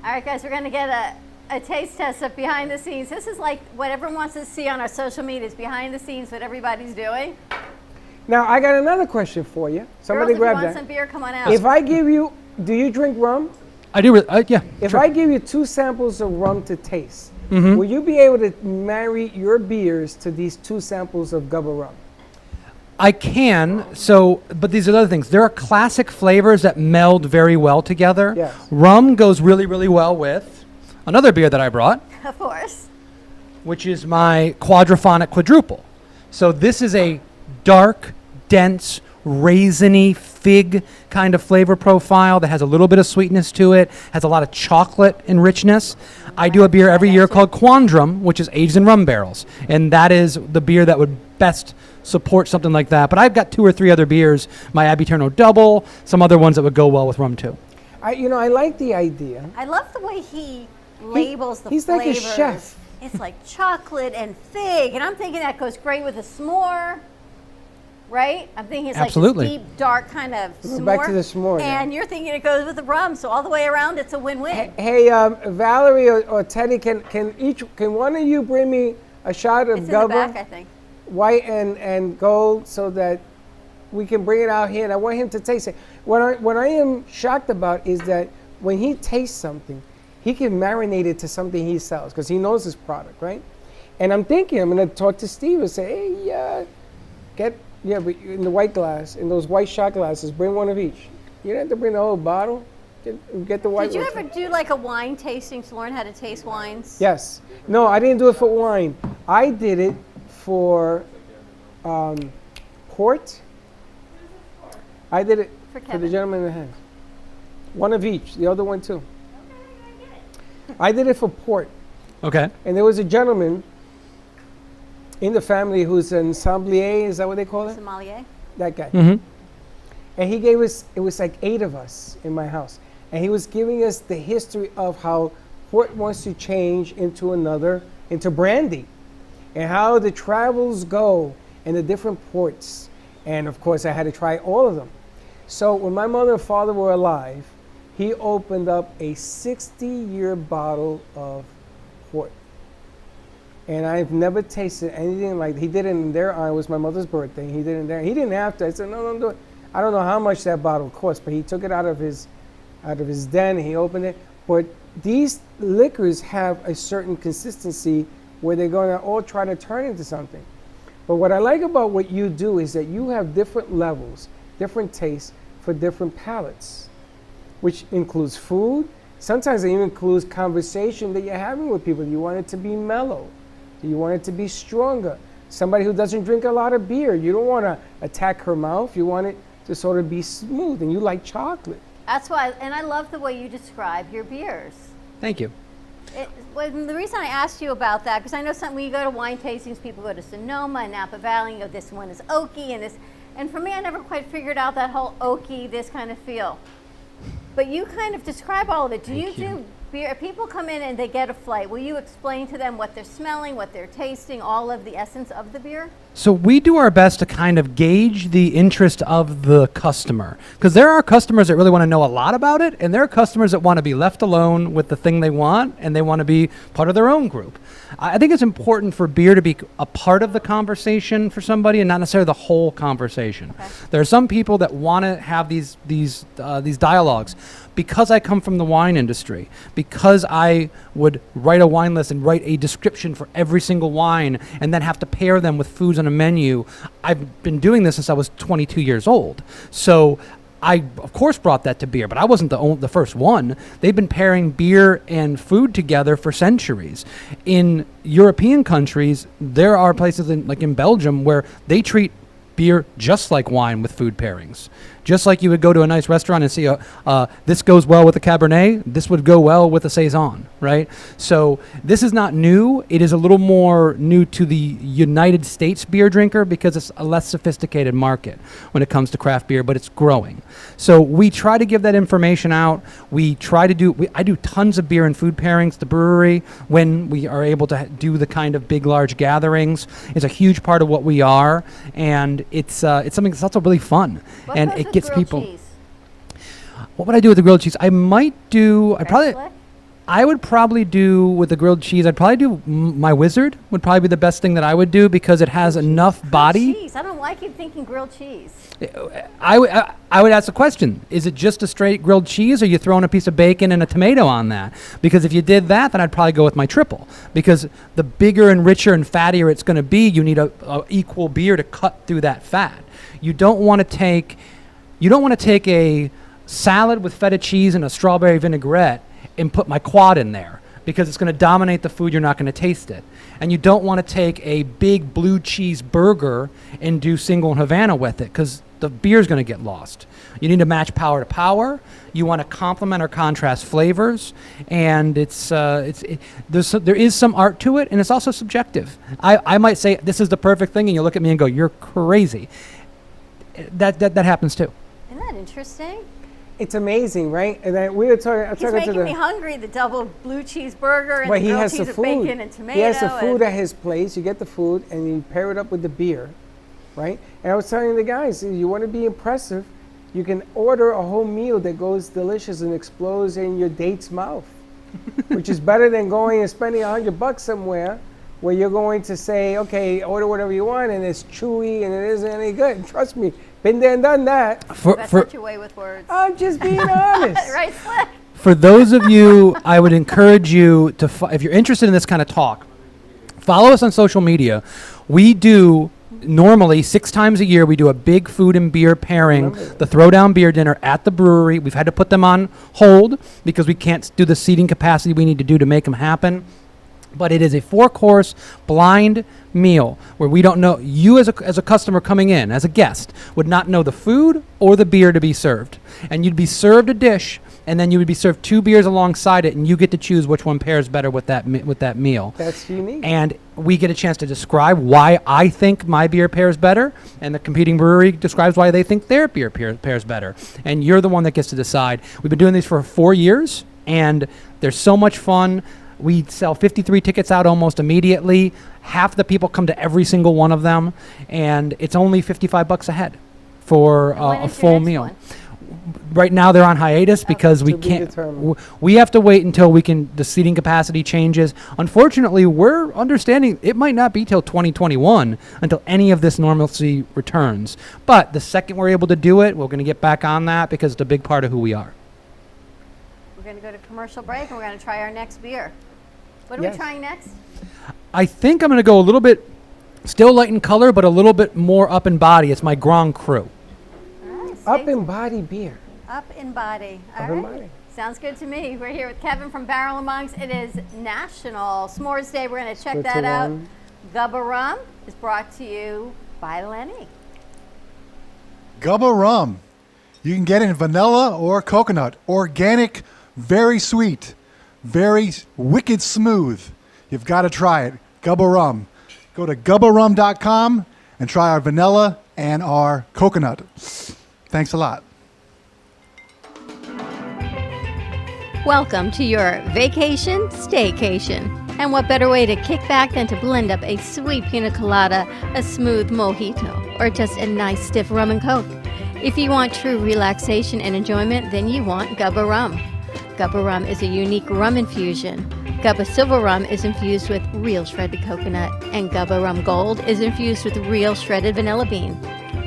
All right, guys, we're going to get a taste test of behind the scenes. This is like what everyone wants to see on our social media, is behind the scenes, what everybody's doing. Now, I got another question for you. Somebody Girls, grab if you want that. some beer, come on out. If I give you, do you drink rum? I do. Yeah. If sure. I give you 2 samples of rum to taste, Mm-hmm. will you be able to marry your beers to these 2 samples of Gubba rum? I can. So, but these are other things. There are classic flavors that meld very well together. Yes. Rum goes really, really well with another beer that I brought, Of course. which is my Quadraphonic Quadruple. So this is a dark, dense, raisiny fig kind of flavor profile that has a little bit of sweetness to it, has a lot of chocolate and richness. I do a beer every year called Quandrum, which is aged in rum barrels, and that is the beer that would best support something like that. But I've got 2 or 3 other beers, my Abbey Turno Double, some other ones that would go well with rum too. I like the idea. I love the way he labels the he's like a flavors. chef. It's like chocolate and fig, and I'm thinking that goes great with a s'more, right? I'm thinking it's Absolutely. like this deep, dark kind of Go s'more. back to the s'more, yeah. And you're thinking it goes with the rum, so all the way around, it's a win-win. Hey, Valerie or Teddy, can one of you bring me a shot of It's in the back, Gubba, I think. white and gold, so that we can bring it out here, and I want him to taste it. What I am shocked about is that when he tastes something, he can marinate it to something he sells, because he knows his product, right? And I'm thinking, I'm going to talk to Steve and say, hey, but in the white glass, in those white shot glasses, bring one of each. You don't have to bring the whole bottle. Get the white Did you ones. ever do like a wine tasting to learn how to taste wines? Yes. No, I didn't do it for wine. I did it for port. I did it For for the Kevin. gentleman in the hand. One of each. The other one too. I did it for port. Okay. And there was a gentleman in the family who's an sommelier. Is that what they call it? Sommelier? That guy. Mm-hmm. And he gave us, it was like 8 of us in my house. And he was giving us the history of how port wants to change into brandy. And how the travels go in the different ports. And of course, I had to try all of them. So when my mother and father were alive, he opened up a 60-year bottle of port. And I've never tasted anything like, he did it in their honor. It was my mother's birthday. He did it in there. He didn't have to. I said, no, don't do it. I don't know how much that bottle cost, but he took it out of his den and he opened it. But these liquors have a certain consistency where they're going to all try to turn into something. But what I like about what you do is that you have different levels, different tastes for different palates, which includes food. Sometimes it even includes conversation that you're having with people. You want it to be mellow. You want it to be stronger. Somebody who doesn't drink a lot of beer, you don't want to attack her mouth. You want it to sort of be smooth, and you like chocolate. That's why, and I love the way you describe your beers. Thank you. The reason I asked you about that, because I know when you go to wine tastings, people go to Sonoma and Napa Valley, and go, this one is oaky, and for me, I never quite figured out that whole oaky, this kind of feel. But you kind of describe all of it. Do you do beer? If people come in and they get a flight, will you explain to them what they're smelling, what they're tasting, all of the essence of the beer? So we do our best to kind of gauge the interest of the customer, because there are customers that really want to know a lot about it, and there are customers that want to be left alone with the thing they want, and they want to be part of their own group. I think it's important for beer to be a part of the conversation for somebody, and not necessarily the whole conversation. Okay. There are some people that want to have these dialogues. Because I come from the wine industry, because I would write a wine list and write a description for every single wine and then have to pair them with foods on a menu, I've been doing this since I was 22 years old. So I, of course, brought that to beer, but I wasn't the first one. They've been pairing beer and food together for centuries. In European countries, there are places like in Belgium where they treat beer just like wine with food pairings. Just like you would go to a nice restaurant and see this goes well with a Cabernet, this would go well with a Saison, right? So this is not new. It is a little more new to the United States beer drinker because it's a less sophisticated market when it comes to craft beer, but it's growing. So we try to give that information out. We try to I do tons of beer and food pairings at the brewery when we are able to do the kind of big, large gatherings. It's a huge part of what we are, and it's something that's also really fun. What And goes it with gets grilled people. cheese? What would I do with the grilled cheese? I might do. Slick? I would probably do with the grilled cheese. I'd probably do my Wizard. Would probably be the best thing that I would do because it has enough body. Cheese. I don't know why I keep thinking grilled cheese. I would ask the question: is it just a straight grilled cheese, or are you throwing a piece of bacon and a tomato on that? Because if you did that, then I'd probably go with my triple. Because the bigger and richer and fattier it's going to be, you need a equal beer to cut through that fat. You don't want to take a salad with feta cheese and a strawberry vinaigrette and put my quad in there, because it's going to dominate the food. You're not going to taste it. And you don't want to take a big blue cheese burger and do single and Havana with it, because the beer's going to get lost. You need to match power to power. You want to complement or contrast flavors, and there is some art to it, and it's also subjective. I might say this is the perfect thing, and you look at me and go, "You're crazy." That happens too. Isn't that interesting? It's amazing, right? And then we were talking. He's making me hungry. The double blue cheeseburger and But the he grilled has cheese the with food. bacon and tomato. He has the food and at his place. You get the food and you pair it up with the beer, right? And I was telling the guys, if you want to be impressive, you can order a whole meal that goes delicious and explodes in your date's mouth, which is better than going and spending $100 somewhere where you're going to say, okay, order whatever you want, and it's chewy and it isn't any good. Trust me, been there and done that. that's not your way with words. I'm just being honest. Right, Slick? For those of you, I would encourage you to, if you're interested in this kind of talk, follow us on social media. We do normally 6 times a year we do a big food and beer pairing, the Throwdown Beer Dinner at the brewery. We've had to put them on hold because we can't do the seating capacity we need to do to make them happen. But it is a 4-course blind meal where we don't know, you as a customer coming in, as a guest, would not know the food or the beer to be served. And you'd be served a dish, and then you would be served 2 beers alongside it, and you get to choose which one pairs better with that meal. That's unique. And we get a chance to describe why I think my beer pairs better, and the competing brewery describes why they think their beer pairs better. And you're the one that gets to decide. We've been doing these for 4 years, and they're so much fun. We sell 53 tickets out almost immediately. Half the people come to every single one of them, and it's only $55 a head for When a is your full next meal. one? Right now they're on hiatus because we To be can't. determined. We have to wait until the seating capacity changes. Unfortunately, we're understanding it might not be till 2021 until any of this normalcy returns. But the second we're able to do it, we're going to get back on that because it's a big part of who we are. We're going to go to commercial break and we're going to try our next beer. What are Yes. we trying next? I think I'm going to go a little bit, still light in color, but a little bit more up in body. It's my Grand Cru. All right, Up stay in body beer. Up in body. All Up in right. body. Sounds good to me. We're here with Kevin from Barrel of Monks. It is National S'mores Day. We're going to check that out. Switzerland. Gubba Rum is brought to you by Lenny. Gubba Rum. You can get it in vanilla or coconut. Organic, very sweet, very wicked smooth. You've got to try it. Gubba Rum. Go to gubbarum.com and try our vanilla and our coconut. Thanks a lot. Welcome to your vacation staycation. And what better way to kick back than to blend up a sweet pina colada, a smooth mojito, or just a nice stiff rum and coke. If you want true relaxation and enjoyment, then you want Gubba Rum. Gubba Rum is a unique rum infusion. Gubba Silver Rum is infused with real shredded coconut, and Gubba Rum Gold is infused with real shredded vanilla bean.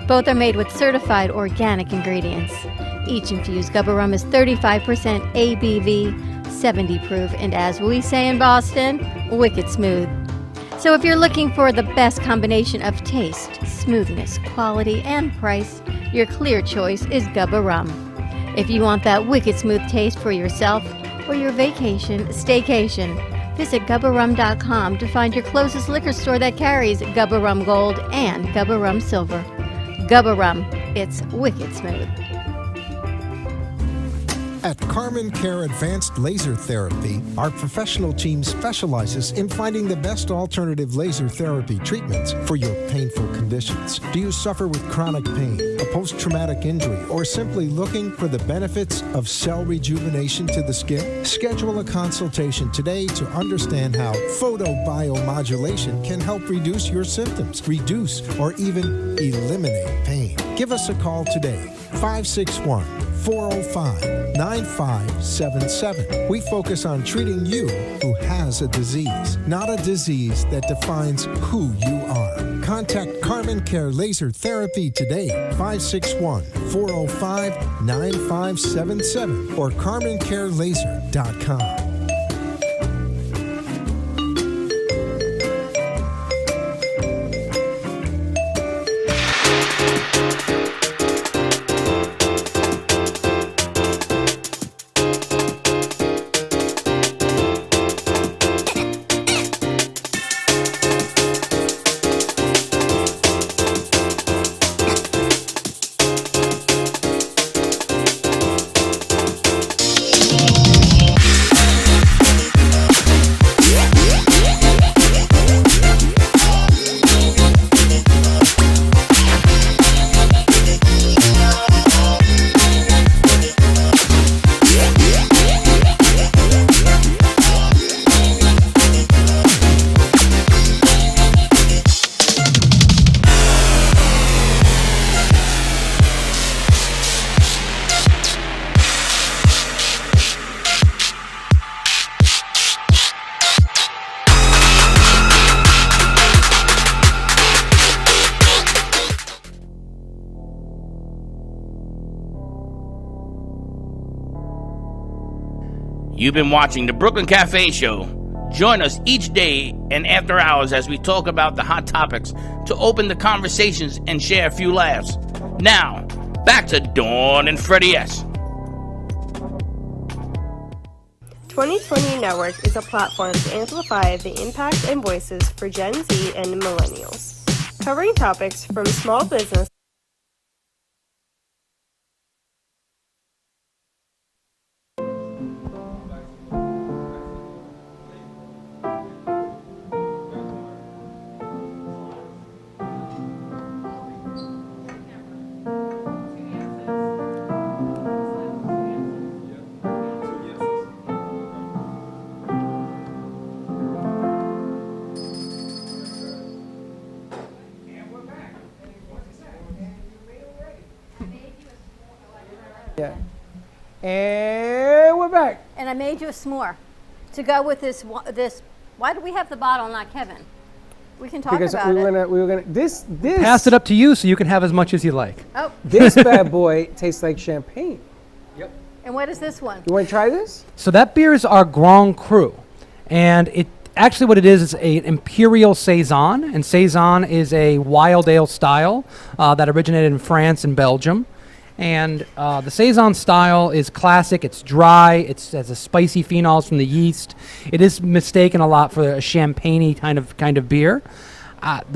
Both are made with certified organic ingredients. Each infused Gubba Rum is 35% ABV, 70 proof, and as we say in Boston, wicked smooth. So if you're looking for the best combination of taste, smoothness, quality, and price, your clear choice is Gubba Rum. If you want that wicked smooth taste for yourself or your vacation staycation, visit gubbarum.com to find your closest liquor store that carries Gubba Rum Gold and Gubba Rum Silver. Gubba Rum, it's wicked smooth. At Carmen Care Advanced Laser Therapy, our professional team specializes in finding the best alternative laser therapy treatments for your painful conditions. Do you suffer with chronic pain, a post-traumatic injury, or simply looking for the benefits of cell rejuvenation to the skin? Schedule a consultation today to understand how photobiomodulation can help reduce your symptoms, reduce or even eliminate pain. Give us a call today, 561-405-9577. We focus on treating you who has a disease, not a disease that defines who you are. Contact Carmen Care Laser Therapy today, 561-405-9577 or carmencarelaser.com. You've been watching the Brooklyn Cafe Show. Join us each day and after hours as we talk about the hot topics to open the conversations and share a few laughs. Now, back to Dawn and Freddie S. 2020 Network is a platform to amplify the impact and voices for Gen Z and millennials, covering topics from small business Yeah. And we're back. And I made you a s'more to go with this. Why do we have the bottle, not Kevin? We can talk Because about we it. were gonna this Pass it up to you so you can have as much as you like. Oh, this bad boy tastes like champagne. and what is this one? You want to try this? So that beer is our Grand Cru, and it actually what it is an imperial saison, and saison is a wild ale style that originated in France and Belgium. And the saison style is classic. It's dry. It has a spicy phenols from the yeast. It is mistaken a lot for a champagne-y kind of beer.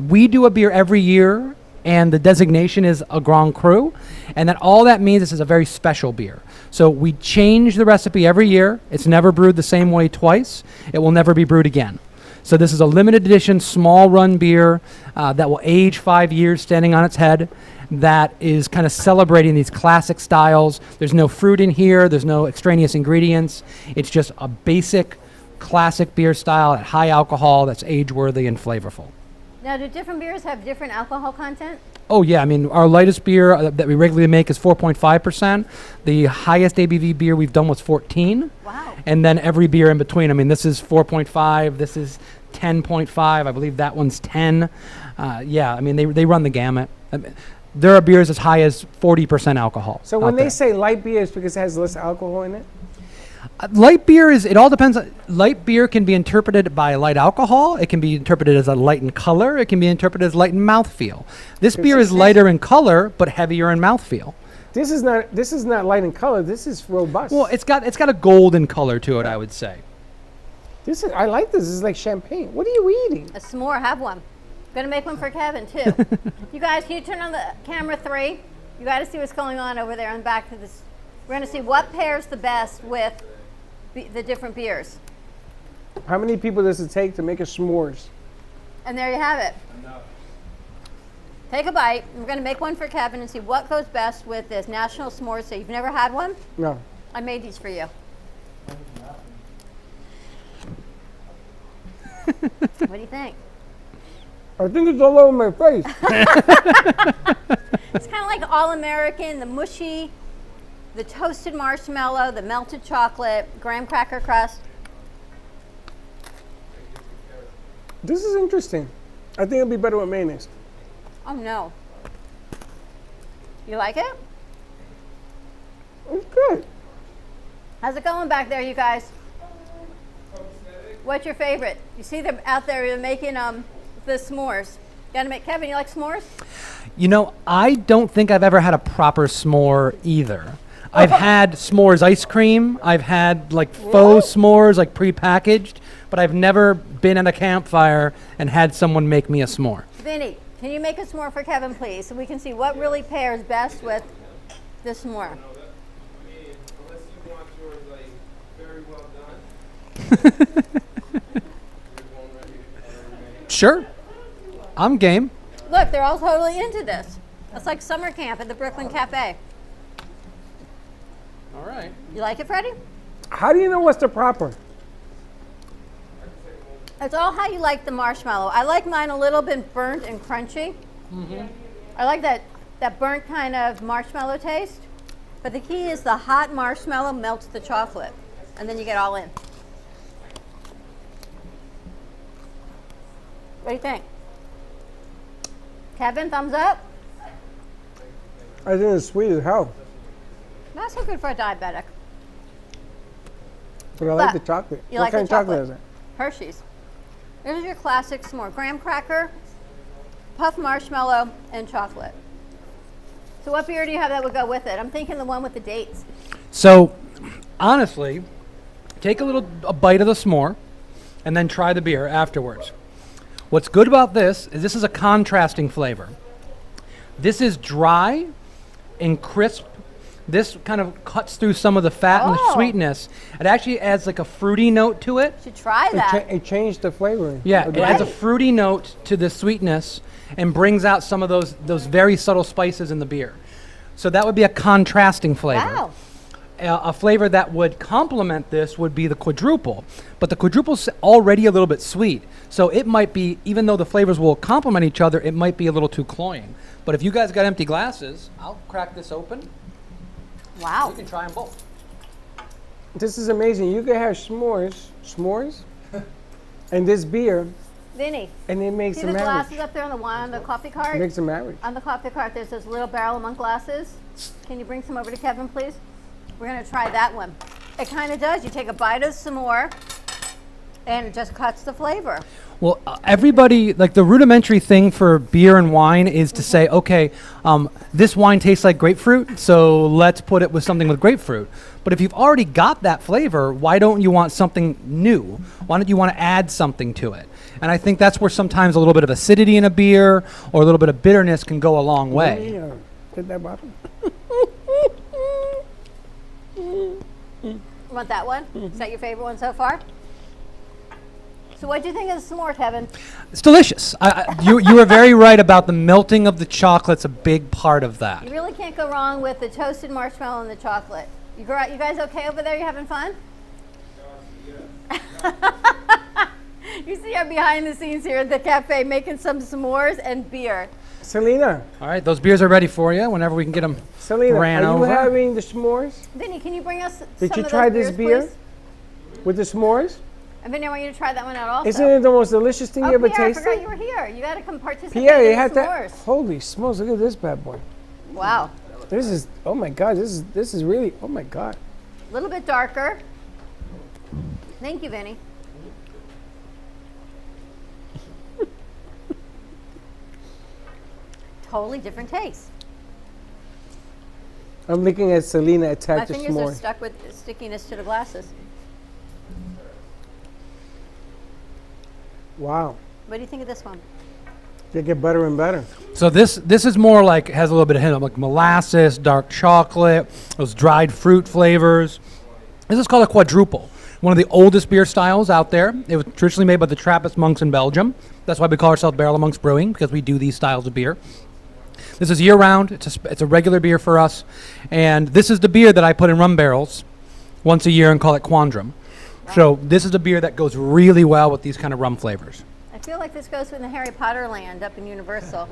We do a beer every year, and the designation is a Grand Cru, and that all that means this is a very special beer. So we change the recipe every year. It's never brewed the same way twice. It will never be brewed again. So this is a limited edition, small run beer that will age 5 years standing on its head, that is kind of celebrating these classic styles. There's no fruit in here. There's no extraneous ingredients. It's just a basic classic beer style at high alcohol that's age-worthy and flavorful. Now, do different beers have different alcohol content? Oh, yeah. I mean, our lightest beer that we regularly make is 4.5%. The highest ABV beer we've done was 14. Wow. And then every beer in between. I mean, this is 4.5. This is 10.5. I believe that one's 10. Yeah, I mean, they run the gamut. There are beers as high as 40% alcohol. So when they say light beer, it's because it has less alcohol in it? Light beer it all depends. Light beer can be interpreted by light alcohol. It can be interpreted as a light in color. It can be interpreted as light in mouthfeel. This beer is lighter in color, but heavier in mouthfeel. This is not light in color. This is robust. Well, it's got a golden color to it, I would say. I like this. This is like champagne. What are you eating? A s'more, have one. Gonna make one for Kevin too. You guys, can you turn on the camera 3? You gotta see what's going on over there on back to this. We're gonna see what pairs the best with the different beers. How many people does it take to make a s'mores? And there you have it. Enough. Take a bite. We're gonna make one for Kevin and see what goes best with this National S'mores Day. You've never had one? No. I made these for you. What do you think? I think it's all over my face. It's kind of like All-American, the mushy, the toasted marshmallow, the melted chocolate, graham cracker crust. This is interesting. I think it'll be better with mayonnaise. Oh no. You like it? It's good. How's it going back there, you guys? What's your favorite? You see them out there making the s'mores. Gotta make Kevin, you like s'mores? You know, I don't think I've ever had a proper s'more either. I've had s'mores ice cream. I've had like faux s'mores, like pre-packaged, but I've never been at a campfire and had someone make me a s'more. Vinny, can you make a s'more for Kevin, please, so we can see what really pairs best with this s'more? Unless you want yours like very well done. Sure. I'm game. Look, they're all totally into this. It's like summer camp at the Brooklyn Cafe. All right. You like it, Freddie? How do you know what's the proper? It's all how you like the marshmallow. I like mine a little bit burnt and crunchy. I like that burnt kind of marshmallow taste. But the key is the hot marshmallow melts the chocolate. And then you get all in. What do you think? Kevin, thumbs up? I think it's sweet as hell. Not so good for a diabetic. But I like But the chocolate. you What like the kind of chocolate chocolate? is it? Hershey's. This is your classic s'more. Graham cracker, puff marshmallow, and chocolate. So what beer do you have that would go with it? I'm thinking the one with the dates. So, honestly, take a bite of the s'more, and then try the beer afterwards. What's good about this is a contrasting flavor. This is dry and crisp. This kind of cuts through some of the fat and the Oh. sweetness. It actually adds like a fruity note to it. Should try that. It changed the flavoring. Yeah, of it the adds a beer. fruity note to the sweetness and brings out some of those very subtle spices in the beer. So that would be a contrasting flavor. Wow. A flavor that would complement this would be the quadruple, but the quadruple's already a little bit sweet, so it might be, even though the flavors will complement each other, it might be a little too cloying. But if you guys got empty glasses, I'll crack this open. Wow. You can try them both. This is amazing. You can have s'mores, and this beer, Vinny, and it makes see a the marriage. glasses up there on the one on the coffee It cart? makes a marriage. On the coffee cart, there's those little Barrel of Monk glasses. Can you bring some over to Kevin, please? We're gonna try that one. It kind of does. You take a bite of some more, and it just cuts the flavor. Well, everybody, like the rudimentary thing for beer and wine is to say, okay, this wine tastes like grapefruit, so let's put it with something with grapefruit. But if you've already got that flavor, why don't you want something new? Why don't you want to add something to it? And I think that's where sometimes a little bit of acidity in a beer or a little bit of bitterness can go a long way. Let me, get that bottle. Want that one? Is that your favorite one so far? So what do you think of the s'more, Kevin? It's delicious. You were very right about the melting of the chocolate's a big part of that. You really can't go wrong with the toasted marshmallow and the chocolate. You guys okay over there? You having fun? You see our behind the scenes here at the cafe making some s'mores and beer. Selena, All right, those beers are ready for you whenever we can get them Selena, ran are you over. having the s'mores? Vinny, can you bring us Did some you of try those this beers, beer please? with the s'mores? And Vinny, I want you to try that one out also. Isn't it the most delicious thing you ever Pierre, I tasted? forgot you were here. You got to come participate Pierre, in you the had that. s'mores. Holy smokes! Look at this bad boy. Wow. This is. Oh my God! This is really. Oh my God! A little bit darker. Thank you, Vinny. Totally different taste. I'm looking at Selena My attack the fingers are s'more. stuck with stickiness to the glasses. Wow! What do you think of this one? They get better and better. So this is more like, has a little bit of hint of like molasses, dark chocolate, those dried fruit flavors. This is called a quadruple, one of the oldest beer styles out there. It was traditionally made by the Trappist monks in Belgium. That's why we call ourselves Barrel of Monks Brewing, because we do these styles of beer. This is year-round. It's a regular beer for us, and this is the beer that I put in rum barrels once a year and call it Quandrum. So this is a beer that goes really well with these kind of rum flavors. I feel like this goes in the Harry Potter land up in Universal.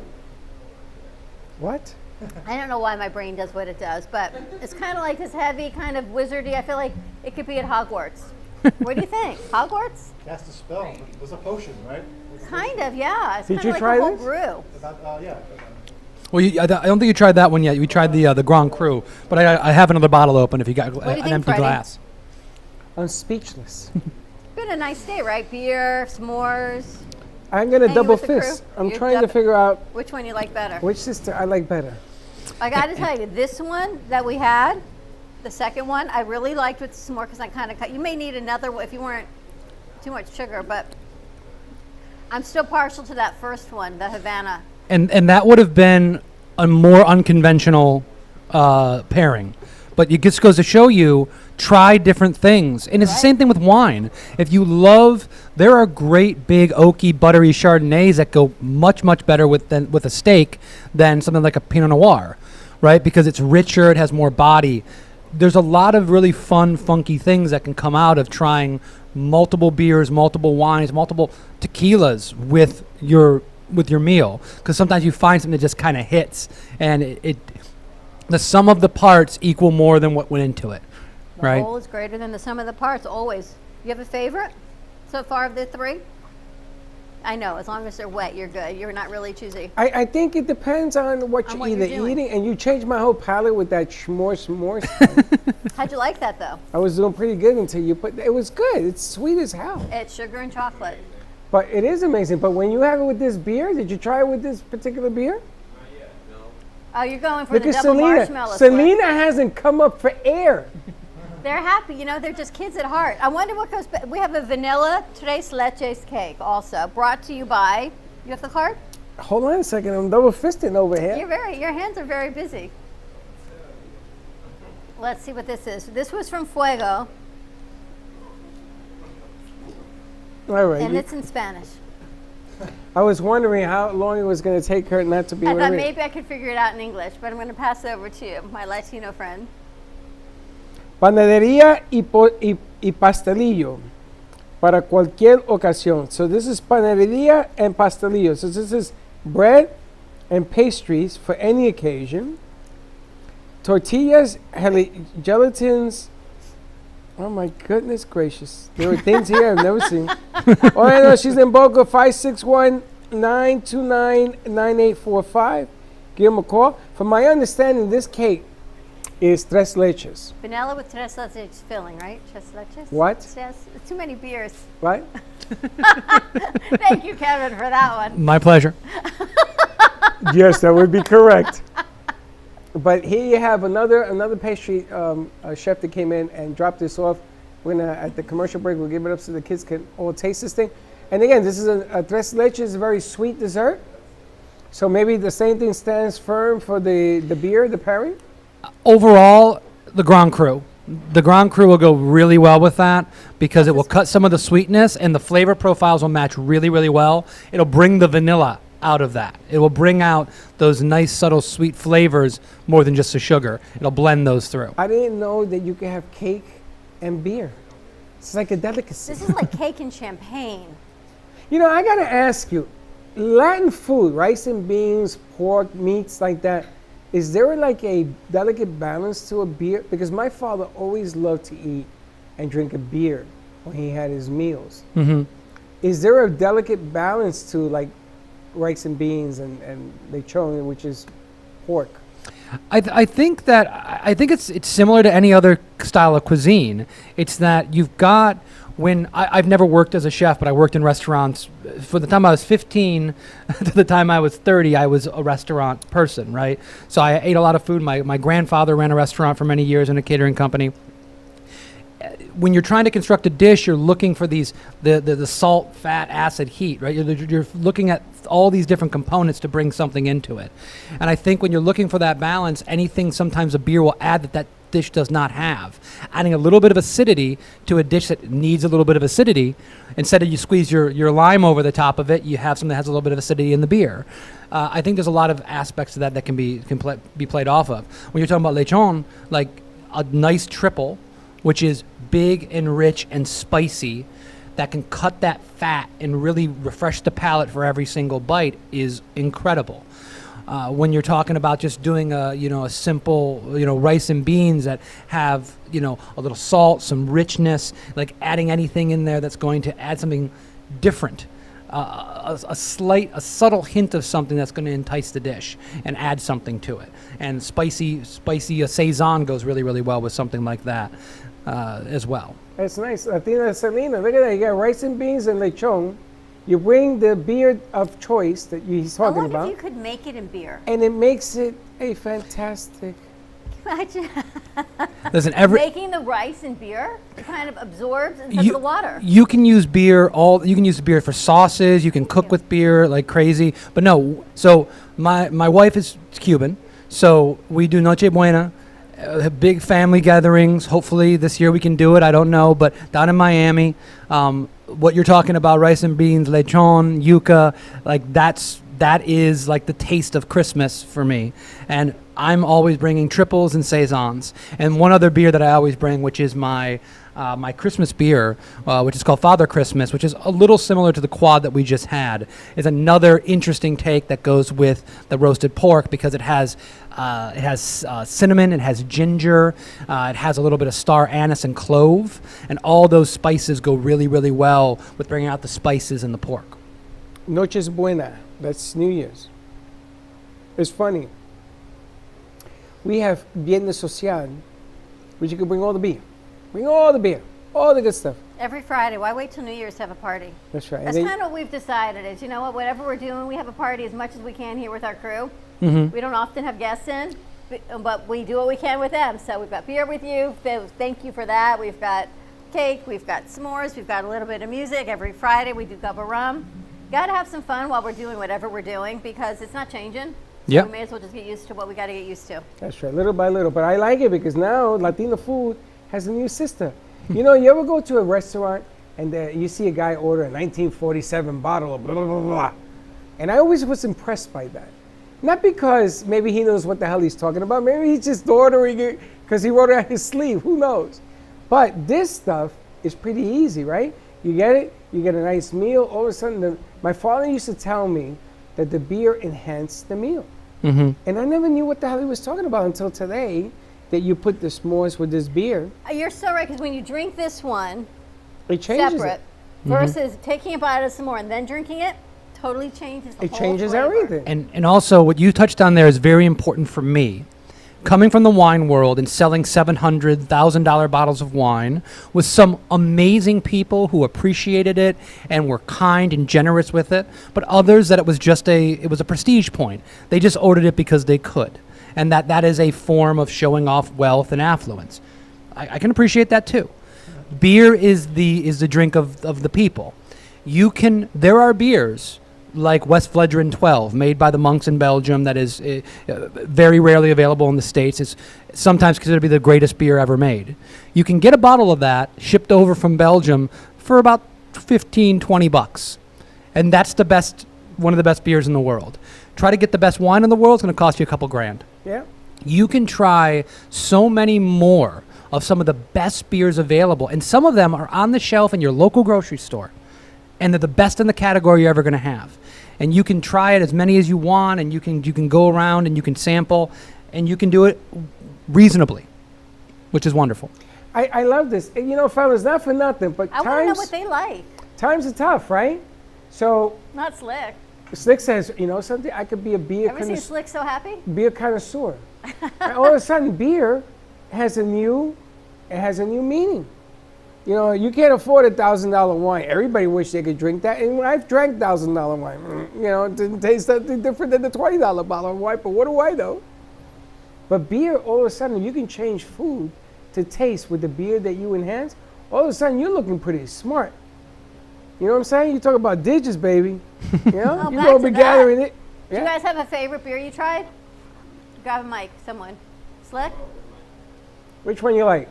What? I don't know why my brain does what it does, but it's kind of like this heavy, kind of wizardy. I feel like it could be at Hogwarts. What do you think? Hogwarts? Cast a spell. It was a potion, right? Kind of, yeah. It's Did kind you of like try a whole this? brew. Yeah. Well, I don't think you tried that one yet. We tried the Grand Cru, but I have another bottle open if you got do you an think, empty Freddie? glass. I'm speechless. Been a nice day, right? Beer, s'mores. I'm gonna Hanging double with the crew? fist. I'm You're trying to double- figure out Which one you like better? which sister I like better. I got to tell you, this one that we had, the second one, I really liked with s'more because I kind of cut. You may need another one if you weren't too much sugar, but I'm still partial to that first one, the Havana. And that would have been a more unconventional pairing. But it just goes to show you, try different things. And it's the same thing with wine. If you love, there are great big oaky buttery Chardonnays that go much, much better with a steak than something like a Pinot Noir, right? Because it's richer, it has more body. There's a lot of really fun, funky things that can come out of trying multiple beers, multiple wines, multiple tequilas with your meal. Because sometimes you find something that just kind of hits, and the sum of the parts equal more than what went into it, The right? whole is greater than the sum of the parts, always. You have a favorite so far of the three? I know, as long as they're wet, you're good. You're not really choosy. I think it depends on what On you're what you're either doing. eating, and you changed my whole palate with that s'mores. How'd you like that though? I was doing pretty good until you put. It was good. It's sweet as hell, It's sugar and chocolate. but it is amazing. But when you have it with this beer, did you try it with this particular beer? Oh, you're going for Look the at double Selena. marshmallow. Swift. Selena hasn't come up for air. They're happy, you know, they're just kids at heart. I wonder what goes, we have a vanilla tres leches cake also, brought to you by, you have the card? Hold on a second. I'm double fisting over here. Your hands are very busy. Let's see what this is. This was from Fuego, All right. and it's in Spanish. I was wondering how long it was going to take her not to be I able to thought read. maybe I could figure it out in English, but I'm going to pass it over to you, my Latino friend. Panadería y pastelillo para cualquier ocasión. So this is panadería and pastelillo. So this is bread and pastries for any occasion. Tortillas, gelatins. Oh my goodness gracious. There are things here I've never seen. Oh, I know she's in Boca, 561-929-9845. Give them a call. From my understanding, this cake is tres leches. Vanilla with tres leches filling, right? Tres leches? What? Yes, it's too many beers. Right? Thank you, Kevin, for that one. My pleasure. Yes, that would be correct. But here you have another pastry chef that came in and dropped this off. We're gonna, at the commercial break, we'll give it up so the kids can all taste this thing. And again, this is a tres leches, a very sweet dessert. So maybe the same thing stands firm for the beer, the pairing. Overall, the Grand Cru. The Grand Cru will go really well with that because it will cut some of the sweetness and the flavor profiles will match really, really well. It'll bring the vanilla out of that. It will bring out those nice, subtle, sweet flavors more than just the sugar. It'll blend those through. I didn't know that you could have cake and beer. It's like a delicacy. This is like cake and champagne. You know, I gotta ask you, Latin food, rice and beans, pork, meats like that, is there like a delicate balance to a beer? Because my father always loved to eat and drink a beer when he had his meals. Mm-hmm. Is there a delicate balance to like rice and beans and lechon, which is pork? I think it's similar to any other style of cuisine. It's that you've got I've never worked as a chef, but I worked in restaurants. For the time I was 15 to the time I was 30, I was a restaurant person, right? So I ate a lot of food. My grandfather ran a restaurant for many years in a catering company. When you're trying to construct a dish, you're looking for the salt, fat, acid, heat, right? You're looking at all these different components to bring something into it. And I think when you're looking for that balance, anything sometimes a beer will add that dish does not have. Adding a little bit of acidity to a dish that needs a little bit of acidity, instead of you squeeze your lime over the top of it, you have something that has a little bit of acidity in the beer. I think there's a lot of aspects to that can be played off of. When you're talking about lechon, like a nice triple, which is big and rich and spicy, that can cut that fat and really refresh the palate for every single bite is incredible. When you're talking about just doing a simple rice and beans that have a little salt, some richness, like adding anything in there that's going to add something different, a subtle hint of something that's going to entice the dish and add something to it. And spicy saison goes really, really well with something like that as well. That's nice. Latina Selena, look at that. You got rice and beans and lechon. You bring the beer of choice that he's talking I wonder about. if you could make it in beer. And it makes it a fantastic. Imagine Listen, making the rice in beer. It kind of absorbs into the water. You can use beer you can use the beer for sauces. You can cook with beer like crazy. But no, so my wife is Cuban, so we do Noche Buena. Big family gatherings. Hopefully this year we can do it. I don't know, but down in Miami, what you're talking about, rice and beans, lechon, yuca, like that is like the taste of Christmas for me. And I'm always bringing triples and saisons. And one other beer that I always bring, which is my Christmas beer, which is called Father Christmas, which is a little similar to the quad that we just had, is another interesting take that goes with the roasted pork because it has cinnamon, it has ginger, it has a little bit of star anise and clove, and all those spices go really, really well with bringing out the spices in the pork. Noches Buena. That's New Year's. It's funny. We have Viernes Social, which you can bring all the beer. Bring all the beer. All the good stuff. Every Friday. Why wait till New Year's to have a party? That's right. That's And kind of what we've decided is, you know what, whatever we're doing, we have a party as much as we can here with our crew. Mm-hmm. We don't often have guests in, but we do what we can with them. So we've got beer with you. Thank you for that. We've got cake. We've got s'mores. We've got a little bit of music. Every Friday we do Gubba Rum. Got to have some fun while we're doing whatever we're doing because it's not changing. So Yep. we may as well just get used to what we got to get used to. That's right, little by little. But I like it because now Latino food has a new system. You know, you ever go to a restaurant and you see a guy order a 1947 bottle of blah, blah, blah, blah. And I always was impressed by that. Not because maybe he knows what the hell he's talking about. Maybe he's just ordering it because he wrote it on his sleeve. Who knows? But this stuff is pretty easy, right? You get it, you get a nice meal. All of a sudden, my father used to tell me that the beer enhanced the meal. Mm-hmm. And I never knew what the hell he was talking about until today, that you put the s'mores with this beer. You're so right because when you drink this one It changes separate it. versus taking a bite of some more and then drinking it, totally changes the It whole changes flavor. everything. And also, what you touched on there is very important for me. Coming from the wine world and selling $700,000 bottles of wine with some amazing people who appreciated it and were kind and generous with it, but others that it was a prestige point. They just ordered it because they could, and that is a form of showing off wealth and affluence. I can appreciate that too. Beer is the drink of the people. There are beers like West Vlederen 12, made by the monks in Belgium, that is very rarely available in the States. It's sometimes considered to be the greatest beer ever made. You can get a bottle of that shipped over from Belgium for about $15-20. And that's one of the best beers in the world. Try to get the best wine in the world, it's going to cost you a couple grand. Yeah. You can try so many more of some of the best beers available, and some of them are on the shelf in your local grocery store. And they're the best in the category you're ever going to have. And you can try it as many as you want, and you can go around and you can sample, and you can do it reasonably, which is wonderful. I love this. And, you know, fellas, not for nothing, but I want to know what they like. times are tough, right? So Not Slick. Slick says, you know something, I could be a beer Ever seen Slick so happy? connoisseur. And all of a sudden, beer has a new meaning. You know, you can't afford a $1,000 wine. Everybody wish they could drink that. And when I've drank $1,000 wine, you know, it didn't taste something different than the $20 bottle of wine, but what do I know? But beer, all of a sudden, you can change food to taste with the beer that you enhance. All of a sudden, you're looking pretty smart. You know what I'm saying? You talk about digits, baby. You know, Oh, you back go to be that. gathering it. Do you guys have a favorite beer you tried? Grab a mic, someone. Slick? Which one you like?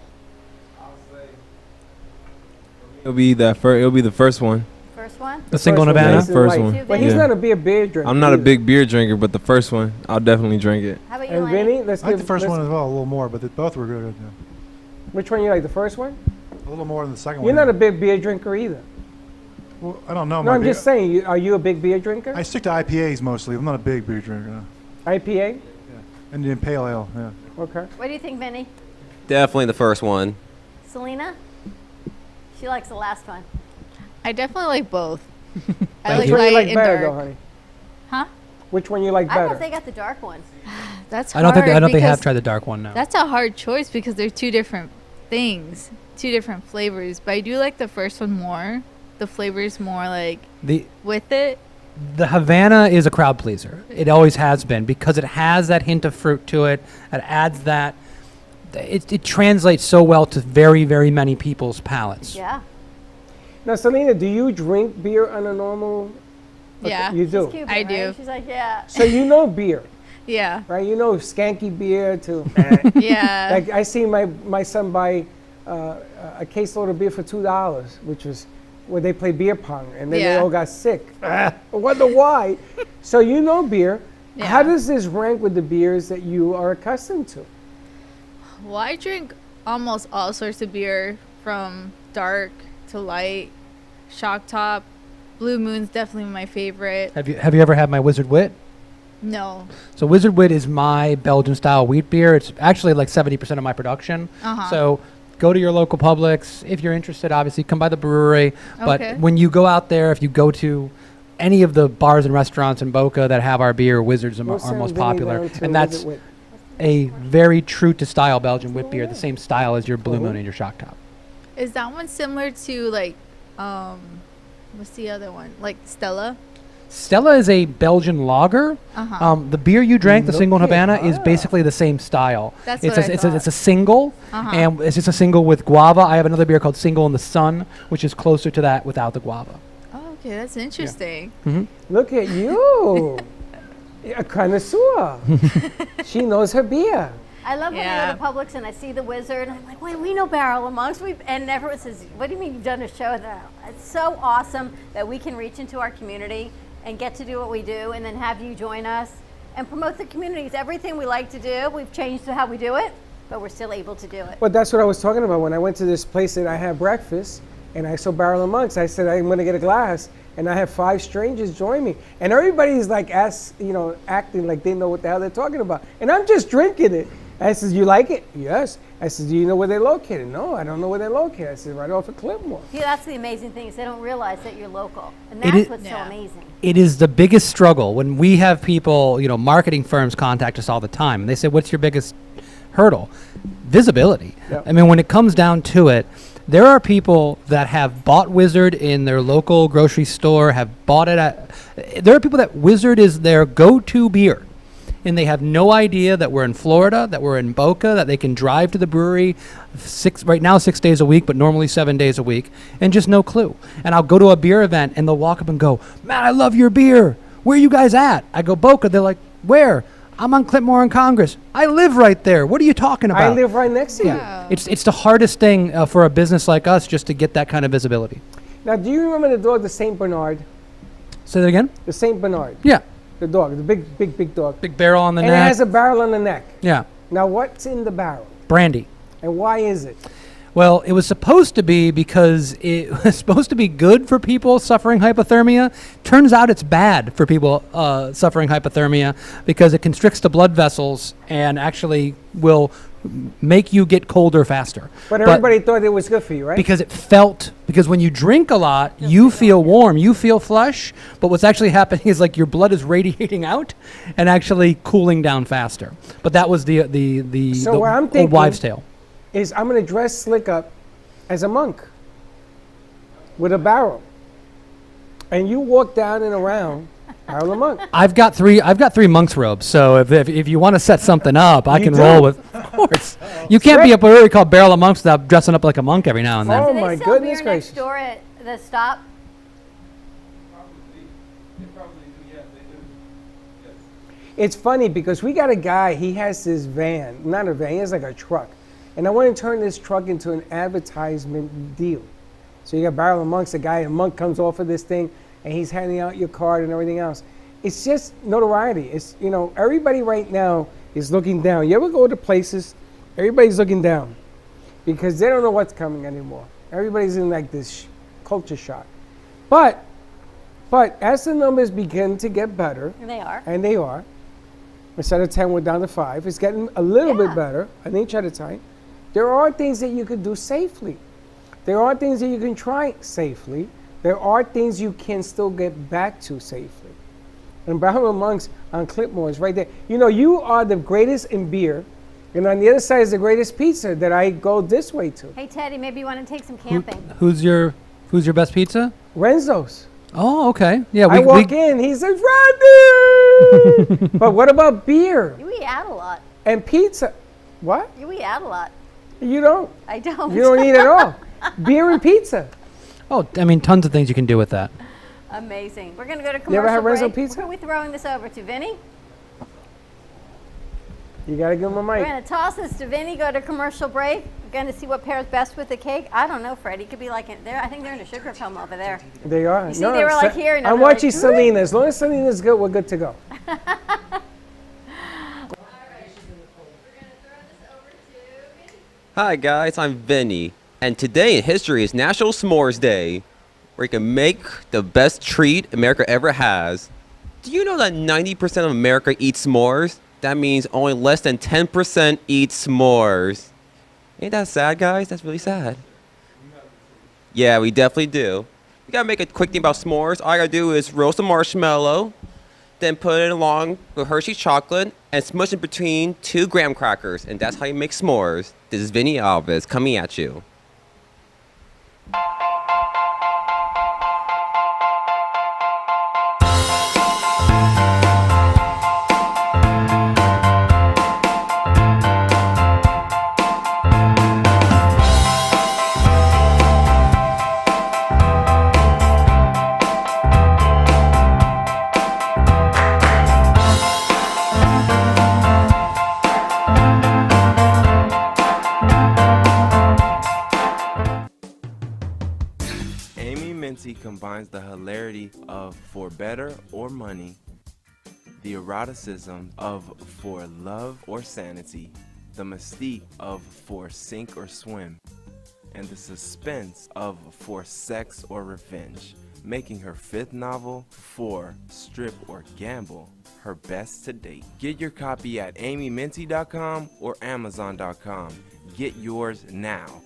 It'll be the first one. First one? The single First one, Havana? nice and First light. one. But he's Yeah. not a beer drinker. I'm not a either. big beer drinker, but the first one, I'll definitely drink it. How about you, And Lenny? Vinny, let's I like give the first let's- one as well, a little more, but both were good. Yeah. Which one you like? The first one? A little more than the second You're one. not a big beer drinker either. Well, I don't know. No, my I'm beer- just saying. Are you a big beer drinker? I stick to IPAs mostly. I'm not a big beer drinker. No. IPA? Indian Pale Ale. Yeah. Okay. What do you think, Vinny? Definitely the first one. Selena? She likes the last one. I definitely like both. I Which like one you light like and better, dark. though, honey? Huh? Which one you like I don't know better? if they got the dark ones. That's I don't think they because have tried the dark one now. That's a hard choice because they're two different things, two different flavors. But I do like the first one more. The flavor's more like with it. The Havana is a crowd pleaser. It always has been because it has that hint of fruit to it. It adds that. It translates so well to very, very many people's palates. Yeah. Now, Selena, do you drink beer on a normal? Yeah. You do. She's Cuban, I right? do. She's like, yeah. So you know beer, Yeah. right? You know skanky beer to. Yeah. Like I see my son buy a caseload of beer for $2, which was where they play beer pong, and then they Yeah. all got sick. I wonder why. So you know beer. Yeah. How does this rank with the beers that you are accustomed to? Well, I drink almost all sorts of beer, from dark to light, Shock Top. Blue Moon's definitely my favorite. Have you ever had my Wizard Wit? No. So Wizard Wit is my Belgian style wheat beer. It's actually like 70% of my production. Uh-huh. So go to your local Publix if you're interested. Obviously, come by the brewery. But Okay. when you go out there, if you go to any of the bars and restaurants in Boca that have our beer, Wizards are We'll are send most Vinny popular. down to And that's visit with- a very true to style Belgian wit beer, the same style as your Blue Moon and your Shock Top. Is that one similar to like, what's the other one? Like Stella? Stella is a Belgian lager. The beer you drank, the single in Okay, Havana, is basically the same style. That's it's what a, I it's a thought. it's a single, and it's just a single with guava. I have another beer called Single in the Sun, which is closer to that without the guava. Oh, okay, that's interesting. Look at you. A connoisseur. She knows her beer. I love when Yeah. I go to Publix and I see the Wizard and I'm like, wait, we know Barrel of Monks. And everyone says, what do you mean you've done a show there? It's so awesome that we can reach into our community and get to do what we do and then have you join us and promote the communities. Everything we like to do, we've changed to how we do it, but we're still able to do it. Well, that's what I was talking about when I went to this place that I had breakfast and I saw Barrel of Monks. I said, I'm going to get a glass. And I have 5 strangers join me. And everybody's like, acting like they know what the hell they're talking about. And I'm just drinking it. I said, you like it? Yes. I said, do you know where they're located? No, I don't know where they're located. I said, right off of Clipmore. Yeah, that's the amazing thing is they don't realize that you're local. And It that's is- what's so Yeah. amazing. It is the biggest struggle when we have people, marketing firms contact us all the time. And they say, what's your biggest hurdle? Visibility. Yep. I mean, when it comes down to it, there are people that have bought Wizard in their local grocery store, have bought it at. There are people that Wizard is their go-to beer. And they have no idea that we're in Florida, that we're in Boca, that they can drive to the brewery 6 days a week, but normally 7 days a week, and just no clue. And I'll go to a beer event and they'll walk up and go, "Man, I love your beer. Where are you guys at?" I go, "Boca." They're like, "Where?" "I'm on Clipmore and Congress." "I live right there. What are you talking about?" I live right next to you. It's the hardest thing for a business like us just to get that kind of visibility. Now, do you remember the dog, the St. Bernard? Say that again? The St. Bernard. Yeah. The dog, the big dog. Big barrel on the And neck. it has a barrel on the neck. Yeah. Now, what's in the barrel? Brandy. And why is it? Well, it was supposed to be because it was supposed to be good for people suffering hypothermia. Turns out it's bad for people suffering hypothermia because it constricts the blood vessels and actually will make you get colder faster. But everybody thought it was good for you, right? Because when you drink a lot, you feel warm, you feel flush, but what's actually happening is like your blood is radiating out and actually cooling down faster. But that was the So what I'm old thinking wives' tale. is I'm going to dress slick up as a monk with a barrel. And you walk down and around Barrel of Monk. I've got three monk's robes, so if you want to set something up, I You can do? roll with. Of course, you can't be a brewery called Barrel of Monks without dressing up like a monk every now and then. Oh, Do my they sell goodness beer gracious. next door at the stop? It's funny because we got a guy, he has this van, not a van, he has like a truck. And I want to turn this truck into an advertisement deal. So you got Barrel of Monks, a guy, a monk comes off of this thing and he's handing out your card and everything else. It's just notoriety. It's, everybody right now is looking down. You ever go to places, everybody's looking down because they don't know what's coming anymore. Everybody's in like this culture shock. But as the numbers begin to get better, And they are. and they are. Instead of 10, we're down to 5. It's getting a little bit Yeah. better, an inch at a time. There are things that you could do safely. There are things that you can try safely. There are things you can still get back to safely. And Barrel of Monks on Clipmore is right there. You are the greatest in beer, and on the other side is the greatest pizza that I go this way to. Hey, Teddy, maybe you want to take some camping. Who's your best pizza? Renzo's. Oh, okay. Yeah, I walk in, he says, Rodney! But what about beer You eat out a lot. and pizza? What? You eat out a lot. You don't. I don't. You don't eat at all. Beer and pizza. Oh, I mean, tons of things you can do with that. Amazing. We're going to go to commercial You ever have Renzo break. pizza? Who are we throwing this over to? Vinny? You gotta give him a We're mic. going to toss this to Vinny, go to commercial break. We're going to see what pairs best with the cake. I don't know, Freddie. Could be like there. I think they're in a sugar coma over there. They are. You see, they were like here, and I'm I'm like, watching Selena. As long as Selena's good, we're good to go. Hi guys, I'm Vinny, and today in history is National S'mores Day, where you can make the best treat America ever has. Do you know that 90% of America eats s'mores? That means only less than 10% eat s'mores. Ain't that sad, guys? That's really sad. Yeah, we definitely do. You gotta make a quick thing about s'mores. All I gotta do is roast a marshmallow, then put it along with Hershey's chocolate and smush it between 2 graham crackers. And that's how you make s'mores. This is Vinny Alves coming at you. Amy Minty combines the hilarity of For Better or Money, the eroticism of For Love or Sanity, the mystique of For Sink or Swim, and the suspense of For Sex or Revenge, making her 5th novel, For Strip or Gamble, her best to date. Get your copy at amyminty.com or amazon.com. Get yours now.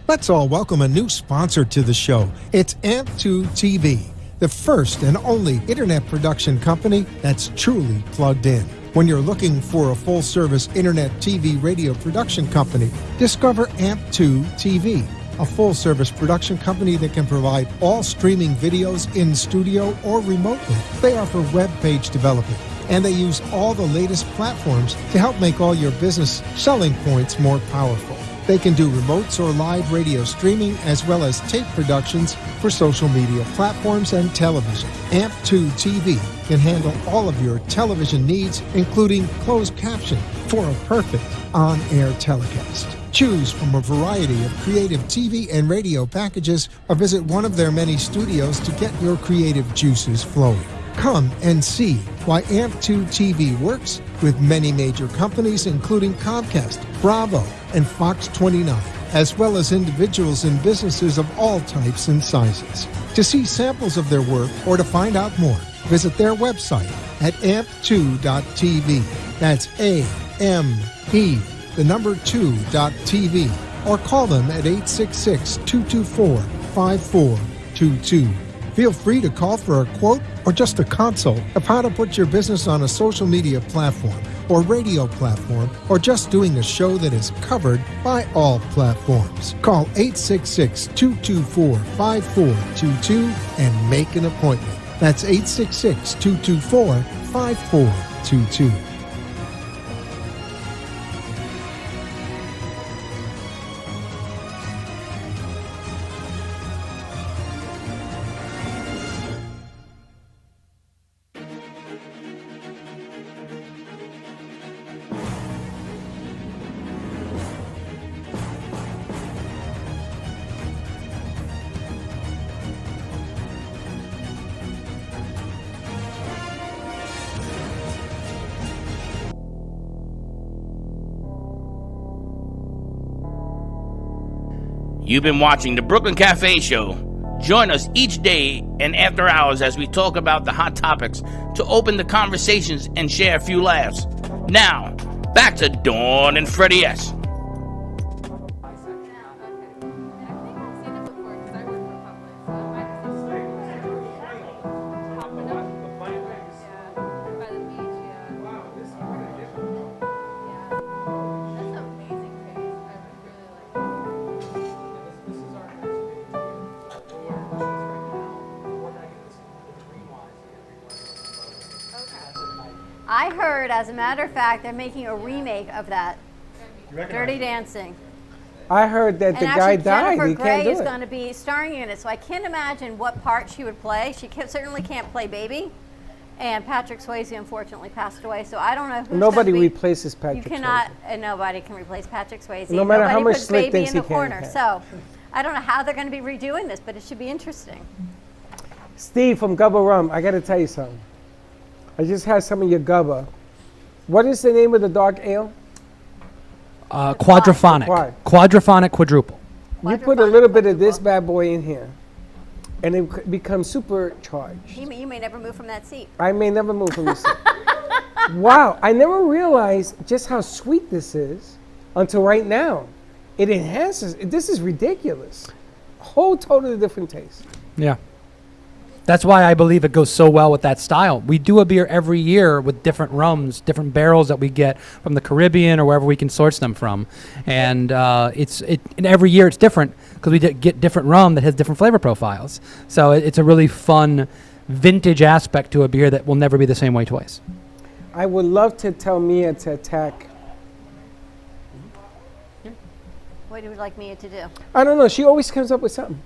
Let's all welcome a new sponsor to the show. It's AMP2 TV, the first and only internet production company that's truly plugged in. When you're looking for a full-service internet TV radio production company, discover AMP2 TV, a full-service production company that can provide all streaming videos in studio or remotely. They offer web page development, and they use all the latest platforms to help make all your business selling points more powerful. They can do remotes or live radio streaming as well as tape productions for social media platforms and television. AMP2 TV can handle all of your television needs, including closed caption for a perfect on-air telecast. Choose from a variety of creative TV and radio packages or visit one of their many studios to get your creative juices flowing. Come and see why AMP2 TV works with many major companies, including Comcast, Bravo, and Fox 29, as well as individuals and businesses of all types and sizes. To see samples of their work or to find out more, visit their website at amp2.tv. That's A-M-P, the number 2.tv, or call them at 866-224-5422. Feel free to call for a quote or just a consult of how to put your business on a social media platform or radio platform, or just doing a show that is covered by all platforms. Call 866-224-5422 and make an appointment. That's 866-224-5422. You've been watching the Brooklyn Cafe Show. Join us each day and after hours as we talk about the hot topics to open the conversations and share a few laughs. Now, back to Dawn and Freddie S. I heard, as a matter of fact, they're making a remake of that. Dirty Dancing. I heard that the And guy actually, died. Jennifer He Grey can't do is it. going to be starring in it, so I can't imagine what part she would play. She certainly can't play Baby, and Patrick Swayze unfortunately passed away, so I don't know who's Nobody gonna be, replaces Patrick You cannot, Swayze. and nobody can replace Patrick Swayze. No matter how Nobody much puts Slick Baby thinks in the he can, corner. he can't. So I don't know how they're going to be redoing this, but it should be interesting. Steve from Gubba Rum, I got to tell you something. I just had some of your Gubba. What is the name of the dark ale? Quadraphonic. Quad. Quadraphonic quadruple. You put a little bit of this bad boy in here, and it becomes supercharged. You may never move from that seat. I may never move from this seat. Wow, I never realized just how sweet this is until right now. it enhances. This is ridiculous. Whole totally different taste. Yeah. That's why I believe it goes so well with that style. We do a beer every year with different rums, different barrels that we get from the Caribbean or wherever we can source them from, and and every year it's different because we get different rum that has different flavor profiles. So it's a really fun vintage aspect to a beer that will never be the same way twice. I would love to tell Mia to attack. What would you like Mia to do? I don't know. She always comes up with something.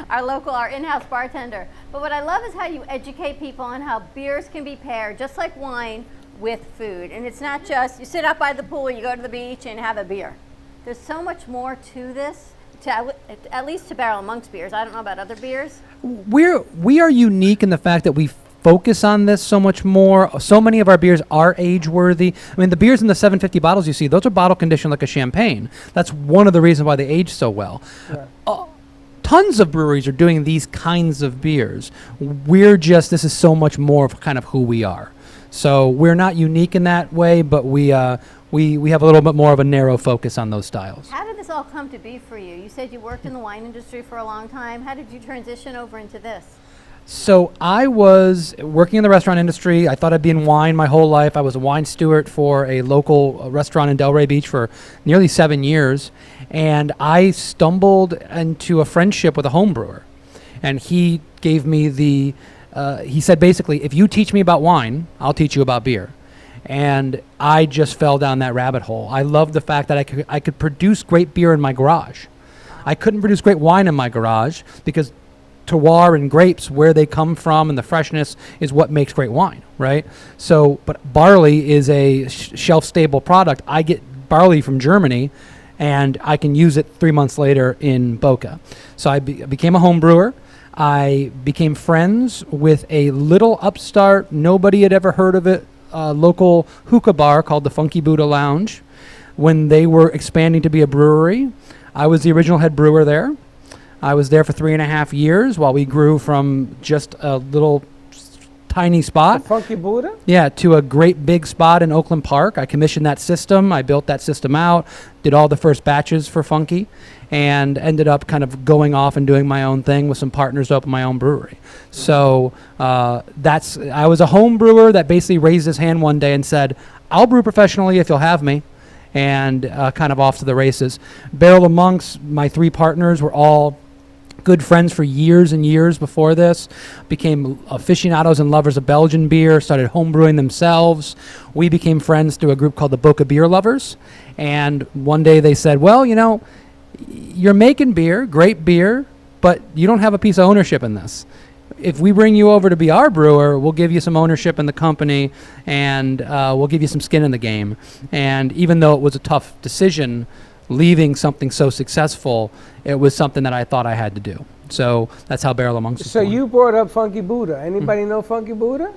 Our in-house bartender. But what I love is how you educate people on how beers can be paired, just like wine, with food. And it's not just you sit out by the pool, you go to the beach, and have a beer. There's so much more to this, at least to Barrel of Monks beers. I don't know about other beers. We are unique in the fact that we focus on this so much more. So many of our beers are age worthy. I mean, the beers in the 750 bottles you see, those are bottle conditioned like a champagne. That's one of the reasons why they age so well. Yeah. Tons of breweries are doing these kinds of beers. This is so much more of kind of who we are. So we're not unique in that way, but we have a little bit more of a narrow focus on those styles. How did this all come to be for you? You said you worked in the wine industry for a long time. How did you transition over into this? So I was working in the restaurant industry. I thought I'd be in wine my whole life. I was a wine steward for a local restaurant in Delray Beach for nearly 7 years. And I stumbled into a friendship with a home brewer. And he gave me he said basically, if you teach me about wine, I'll teach you about beer. And I just fell down that rabbit hole. I loved the fact that I could produce great beer in my garage. I couldn't produce great wine in my garage because terroir and grapes, where they come from and the freshness is what makes great wine, right? So, but barley is a shelf-stable product. I get barley from Germany, and I can use it 3 months later in Boca. So I became a home brewer. I became friends with a little upstart, nobody had ever heard of it, local hookah bar called the Funky Buddha Lounge. When they were expanding to be a brewery, I was the original head brewer there. I was there for 3.5 years while we grew from just a little tiny spot. The Funky Buddha? Yeah, to a great big spot in Oakland Park. I commissioned that system. I built that system out, did all the first batches for Funky, and ended up kind of going off and doing my own thing with some partners to open my own brewery. So I was a home brewer that basically raised his hand one day and said, I'll brew professionally if you'll have me. And kind of off to the races. Barrel of Monks, my 3 partners were all good friends for years and years before this, became aficionados and lovers of Belgian beer, started homebrewing themselves. We became friends through a group called the Boca Beer Lovers. And one day they said, well, you're making beer, great beer, but you don't have a piece of ownership in this. If we bring you over to be our brewer, we'll give you some ownership in the company, and we'll give you some skin in the game. And even though it was a tough decision, leaving something so successful, it was something that I thought I had to do. So that's how Barrel of Monks was So born. you brought up Funky Buddha. Anybody know Funky Buddha?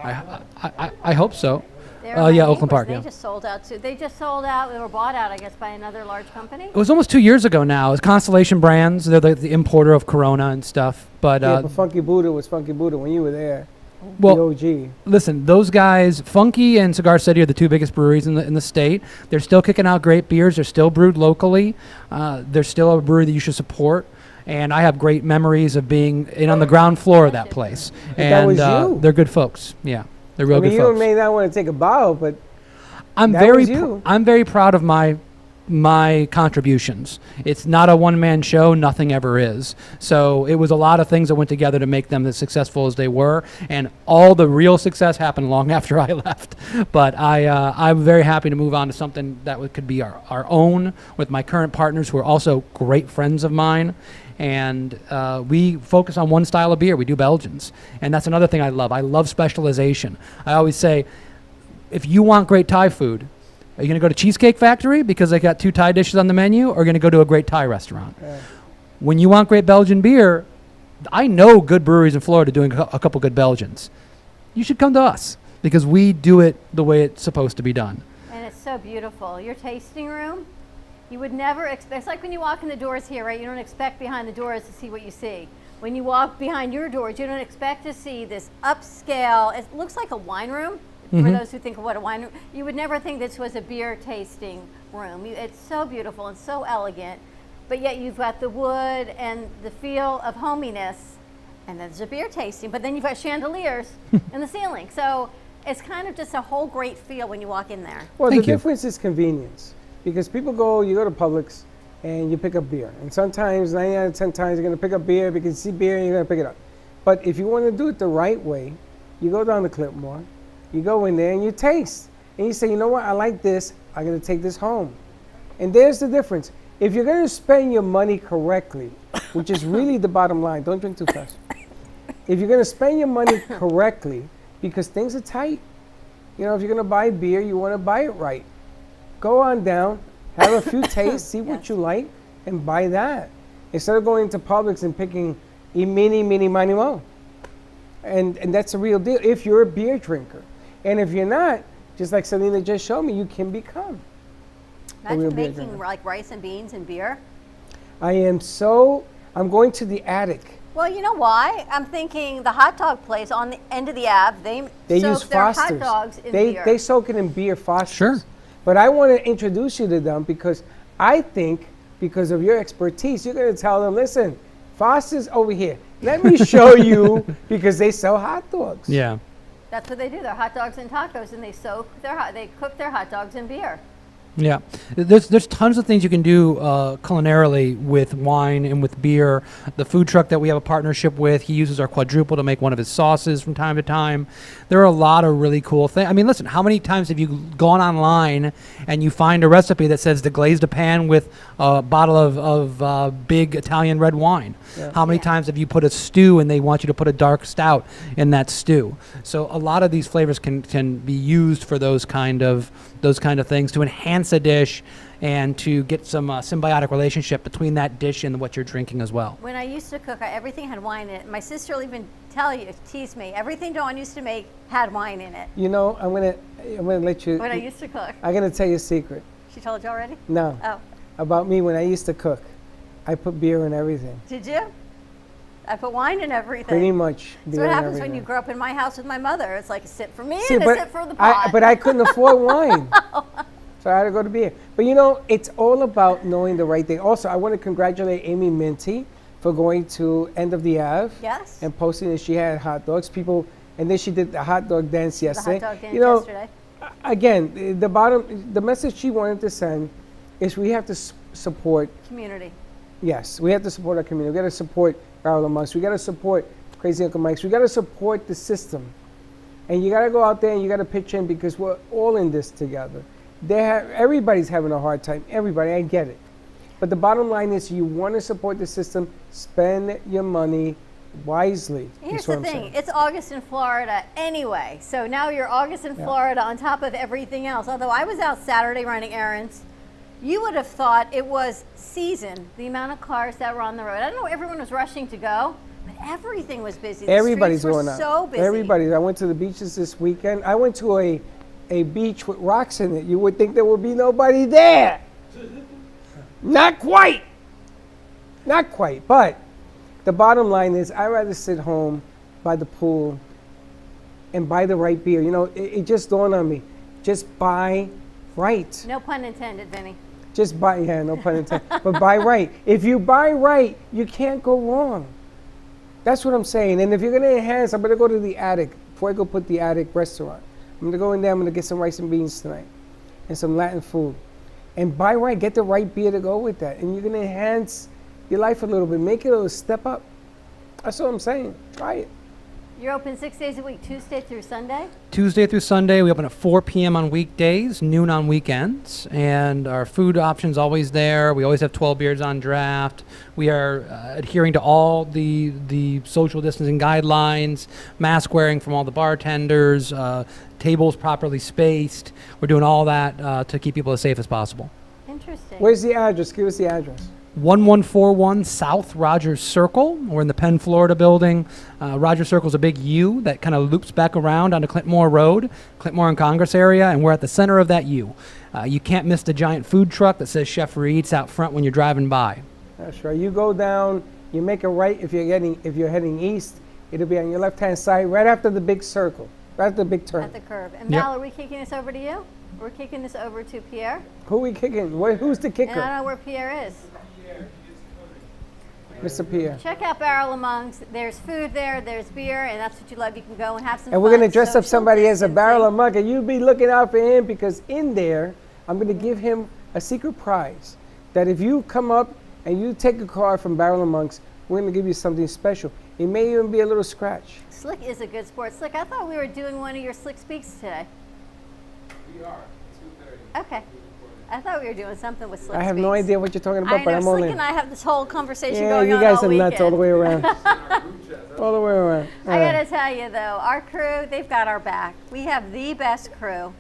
I hope so. They're my yeah, neighbors. Oakland Park, They yeah. just sold out too. They just sold out. They were bought out, I guess, by another large company. It was almost 2 years ago now. It's Constellation Brands. They're the importer of Corona and stuff. But, Yeah, but Funky Buddha was Funky Buddha when you were there. well, The OG. listen, those guys, Funky and Cigar City, are the 2 biggest breweries in the state. They're still kicking out great beers. They're still brewed locally. They're still a brewery that you should support. And I have great memories of being on the ground floor of that place. That was And you. they're good folks. Yeah, they're real I mean, good you folks. may not want to take a bow, but I'm that very was you. I'm very proud of my contributions. It's not a one-man show. Nothing ever is. So it was a lot of things that went together to make them as successful as they were, and all the real success happened long after I left. But I'm very happy to move on to something that could be our own with my current partners, who are also great friends of mine. And we focus on one style of beer. We do Belgians, and that's another thing I love. I love specialization. I always say, if you want great Thai food, are you going to go to Cheesecake Factory because they got 2 Thai dishes on the menu, or are you going to go to a great Thai restaurant? Yeah. When you want great Belgian beer, I know good breweries in Florida doing a couple good Belgians. You should come to us because we do it the way it's supposed to be done. And it's so beautiful. Your tasting room, you would never expect, it's like when you walk in the doors here, right? You don't expect behind the doors to see what you see. When you walk behind your doors, you don't expect to see this upscale, it looks like a wine room. For those who think of what a wine room, you would never think this was a beer tasting room. It's so beautiful and so elegant, but yet you've got the wood and the feel of hominess, and there's a beer tasting, but then you've got chandeliers in the ceiling. So it's kind of just a whole great feel when you walk in there. Well, Thank the you. difference is convenience, because you go to Publix and you pick up beer, and sometimes 9 out of 10 times you're going to pick up beer because you see beer and you're going to pick it up. But if you want to do it the right way, you go down to Clipmore, you go in there and you taste, and you say, you know what, I like this, I'm going to take this home. And there's the difference. If you're going to spend your money correctly, which is really the bottom line, don't drink too fast. If you're going to spend your money correctly, because things are tight, you know, if you're going to buy beer, you want to buy it right. Go on down, have a few tastes, see what you like, and buy that. Instead of going to Publix and picking a mini mo. And that's a real deal if you're a beer drinker. And if you're not, just like Selena just showed me, you can become a real Imagine beer making drinker. like rice and beans and beer. I'm going to the attic. Well, you know why? I'm thinking the hot dog place on the end of the Ave, They soak use their hot Fosters. dogs in They beer. soak it in beer Fosters. Sure. But I want to introduce you to them because I think because of your expertise, you're going to tell them, listen, Foster's over here. Let me show you because they sell hot dogs. Yeah. That's what they do. They're hot dogs and tacos, and they they cook their hot dogs in beer. Yeah, there's tons of things you can do culinarily with wine and with beer. The food truck that we have a partnership with, he uses our quadruple to make one of his sauces from time to time. There are a lot of really cool things. I mean, listen, how many times have you gone online and you find a recipe that says deglaze the pan with a bottle of big Italian red wine? Yeah. How many times have you put a stew and they want you to put a dark stout in that stew? So a lot of these flavors can be used for those kind of things to enhance a dish and to get some symbiotic relationship between that dish and what you're drinking as well. When I used to cook, everything had wine in it. My sister will even tease me. Everything Dawn used to make had wine in it. You know, I'm gonna let you. When I used to cook. I'm gonna tell you a secret. She told you already? No. Oh, About me when I used to cook, I put beer in everything. did you? I put wine in everything. Pretty much. That's beer what in happens when everything. you grow up in my house with my mother. It's like a sip for me See, and a but sip for the pot. but I couldn't afford wine. So I had to go to beer. But you know, it's all about knowing the right thing. Also, I want to congratulate Amy Minty for going to End of the Ave. Yes. And posting that she had hot dogs. And then she did the hot dog dance yesterday. The hot dog dance you know, yesterday. Again, the message she wanted to send is we have to support. Community. Yes, we have to support our community. We got to support Barrel of Monks. We got to support Crazy Uncle Mike's. We got to support the system. And you got to go out there and you got to pitch in because we're all in this together. Everybody's having a hard time. Everybody, I get it. But the bottom line is you want to support the system, spend your money wisely. Here's is what the I'm thing. saying. It's August in Florida anyway. So now you're August in Florida on top of everything else. Although I was out Saturday running errands, you would have thought it was season, the amount of cars that were on the road. I don't know, everyone was rushing to go, but everything was busy. The Everybody's streets were going out. so busy. Everybody. I went to the beaches this weekend. I went to a beach with rocks in it. You would think there would be nobody there. Not quite. Not quite. But the bottom line is I'd rather sit home by the pool and buy the right beer. You know, it just dawned on me. Just buy right. No pun intended, Vinny. Just buy, yeah, no pun intended. But buy right. If you buy right, you can't go wrong. That's what I'm saying. And if you're going to enhance, I'm going to go to the attic before I go put the attic restaurant. I'm going to go in there. I'm going to get some rice and beans tonight and some Latin food. And buy right. Get the right beer to go with that. And you're going to enhance your life a little bit. Make it a little step up. That's what I'm saying. Try it. You're open 6 days a week, Tuesday through Sunday? Tuesday through Sunday, we open at 4 p.m. on weekdays, noon on weekends, and our food options always there. We always have 12 beers on draft. We are adhering to all the social distancing guidelines, mask wearing from all the bartenders, tables properly spaced. We're doing all that to keep people as safe as possible. Interesting. Where's the address? Give us the address. 1141 South Rogers Circle. We're in the Penn, Florida building. Rogers Circle is a big U that kind of loops back around onto Clintmore Road, Clintmore and Congress area, and we're at the center of that U. You can't miss the giant food truck that says Chef Reed's out front when you're driving by. That's right. You go down, you make a right if you're heading east. It'll be on your left-hand side, right after the big circle. right at the big turn. At the curve. And Yep. Val, are we kicking this over to you? We're kicking this over to Pierre. Who we kicking? Who's the And I kicker? don't know where Pierre is. Mr. Pierre. Check out Barrel of Monks. There's food there, there's beer, and that's what you love. You can go and have some And we're fun, going to dress up social somebody as a barrel of distancing. monk, and you be looking out for him, because in there, I'm going to give him a secret prize. That if you come up and you take a card from Barrel of Monks, we're going to give you something special. It may even be a little scratch. Slick is a good sport. Slick, I thought we were doing one of your Slick Speaks today. We are. 2:30. Okay. I thought we were doing something with Slick I have no Speaks. idea what you're talking about, I but know, I'm Slick only. and I have this whole conversation Yeah, going you on guys all are nuts all the way weekend. around. All the way around. I gotta tell you though, our crew, they've got our back. We have the best crew.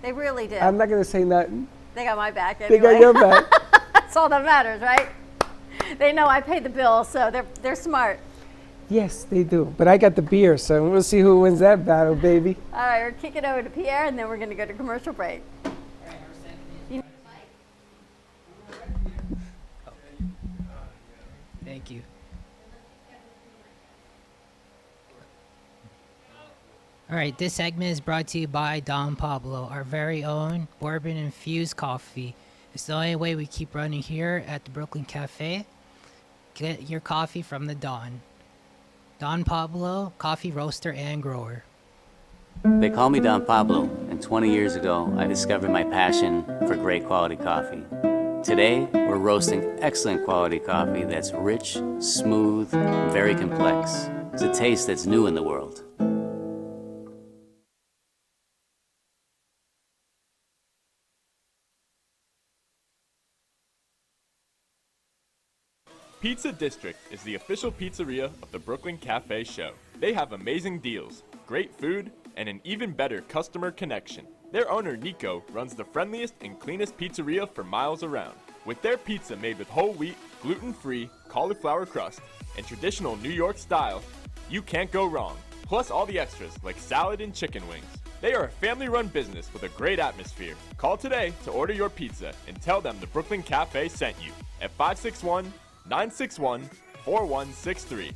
They really do. I'm not going to say nothing. They got my back They anyway. got your back. That's all that matters, right? They know I pay the bill, so they're smart. Yes, they do. But I got the beer, so we'll see who wins that battle, baby. All right, we're kicking over to Pierre, and then we're gonna go to commercial break. Thank you. All right, this segment is brought to you by Don Pablo, our very own bourbon-infused coffee. It's the only way we keep running here at the Brooklyn Cafe. Get your coffee from the Don. Don Pablo, coffee roaster and grower. They call me Don Pablo, and 20 years ago, I discovered my passion for great quality coffee. Today, we're roasting excellent quality coffee that's rich, smooth, and very complex. It's a taste that's new in the world. Pizza District is the official pizzeria of the Brooklyn Cafe Show. They have amazing deals, great food, and an even better customer connection. Their owner, Nico, runs the friendliest and cleanest pizzeria for miles around. With their pizza made with whole wheat, gluten-free, cauliflower crust, and traditional New York style, you can't go wrong. Plus all the extras like salad and chicken wings. They are a family-run business with a great atmosphere. Call today to order your pizza and tell them the Brooklyn Cafe sent you at 561-961-4163.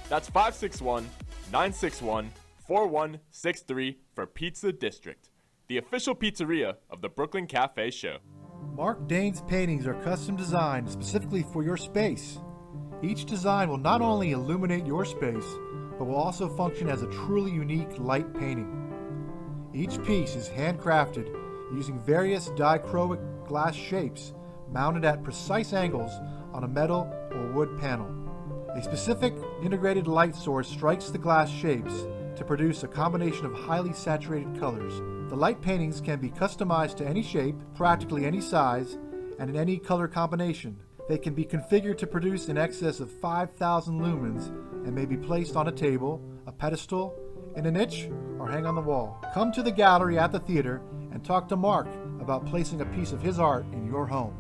That's 561-961-4163 for Pizza District, the official pizzeria of the Brooklyn Cafe Show. Mark Dane's paintings are custom designed specifically for your space. Each design will not only illuminate your space, but will also function as a truly unique light painting. Each piece is handcrafted using various dichroic glass shapes mounted at precise angles on a metal or wood panel. A specific integrated light source strikes the glass shapes to produce a combination of highly saturated colors. The light paintings can be customized to any shape, practically any size, and in any color combination. They can be configured to produce in excess of 5,000 lumens and may be placed on a table, a pedestal, in a niche, or hang on the wall. Come to the gallery at the theater and talk to Mark about placing a piece of his art in your home.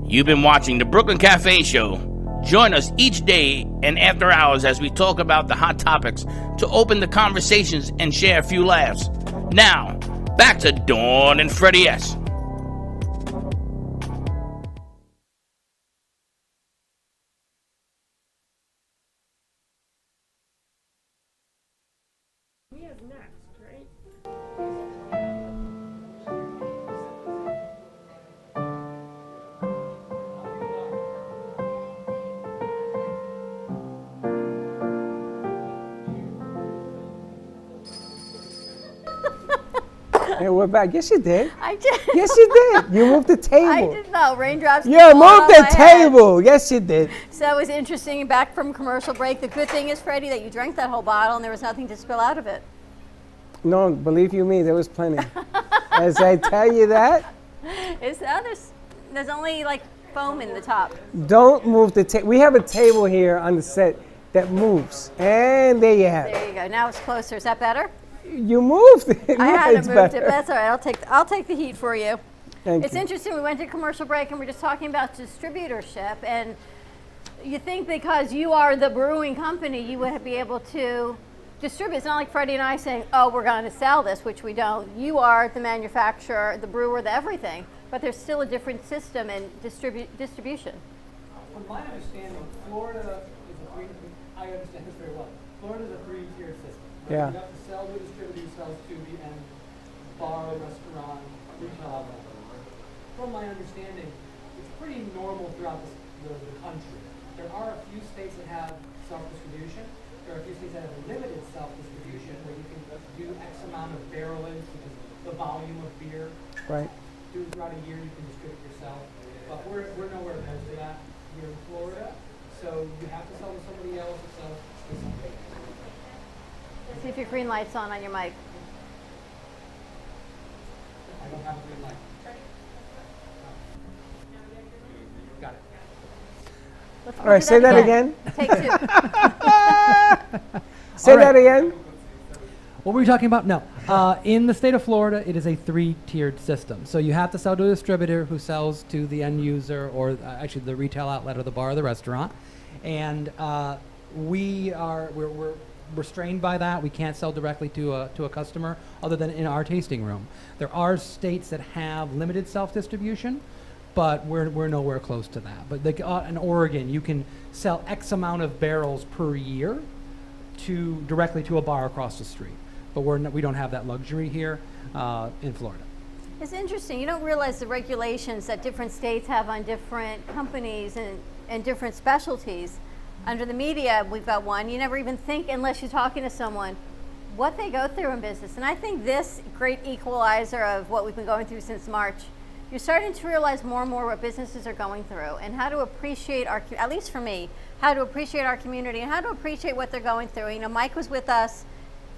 You've been watching the Brooklyn Cafe Show. Join us each day and after hours as we talk about the hot topics to open the conversations and share a few laughs. Now, back to Dawn and Freddie S. And we're back. Yes, you did. I did. Yes, you did. You moved the table. I did know. Raindrops. Yeah, keep falling move on the my head. table. Yes, you did. So it was interesting. Back from commercial break. The good thing is, Freddie, that you drank that whole bottle and there was nothing to spill out of it. No, believe you me, there was plenty. As I tell you that, There's only like foam in the top. don't move the table. We have a table here on the set that moves. And there you have it. There you go. Now it's closer. Is that better? You moved it. I Yeah, hadn't it's moved better. it. That's all right. I'll take the heat for you. Thank It's you. interesting. We went to commercial break and we're just talking about distributorship. And you think because you are the brewing company, you would be able to distribute. It's not like Freddie and I saying, "Oh, we're going to sell this," which we don't. You are the manufacturer, the brewer, the everything. But there's still a different system in distribution. From my understanding, Florida is a three. I understand this very well. Florida is a three-tiered system. Right? Yeah. You have to sell to a distributor who sells to the end bar, restaurant, retail outlet. From my understanding, it's pretty normal throughout the country. There are a few states that have self-distribution. There are a few states that have limited self-distribution where you can do X amount of barrelage, which is the volume of beer. Right. Throughout a year, you can distribute yourself. But we're nowhere close to that here in Florida. So you have to sell to somebody else that sells to somebody else. Let's see if your green light's on your mic. I don't have a green light. Got it. Let's All right, do say that again. Take two. Say All right. that again. What were we talking about? No. In the state of Florida, it is a three-tiered system. So you have to sell to a distributor who sells to the end user, or actually the retail outlet or the bar or the restaurant. And we're restrained by that. We can't sell directly to a customer other than in our tasting room. There are states that have limited self-distribution, but we're nowhere close to that. But in Oregon, you can sell X amount of barrels per year directly to a bar across the street. But we don't have that luxury here in Florida. It's interesting. You don't realize the regulations that different states have on different companies and different specialties. Under the media, we've got one. You never even think, unless you're talking to someone, what they go through in business. And I think this great equalizer of what we've been going through since March, you're starting to realize more and more what businesses are going through and how to appreciate at least for me, how to appreciate our community and how to appreciate what they're going through. You know, Mike was with us.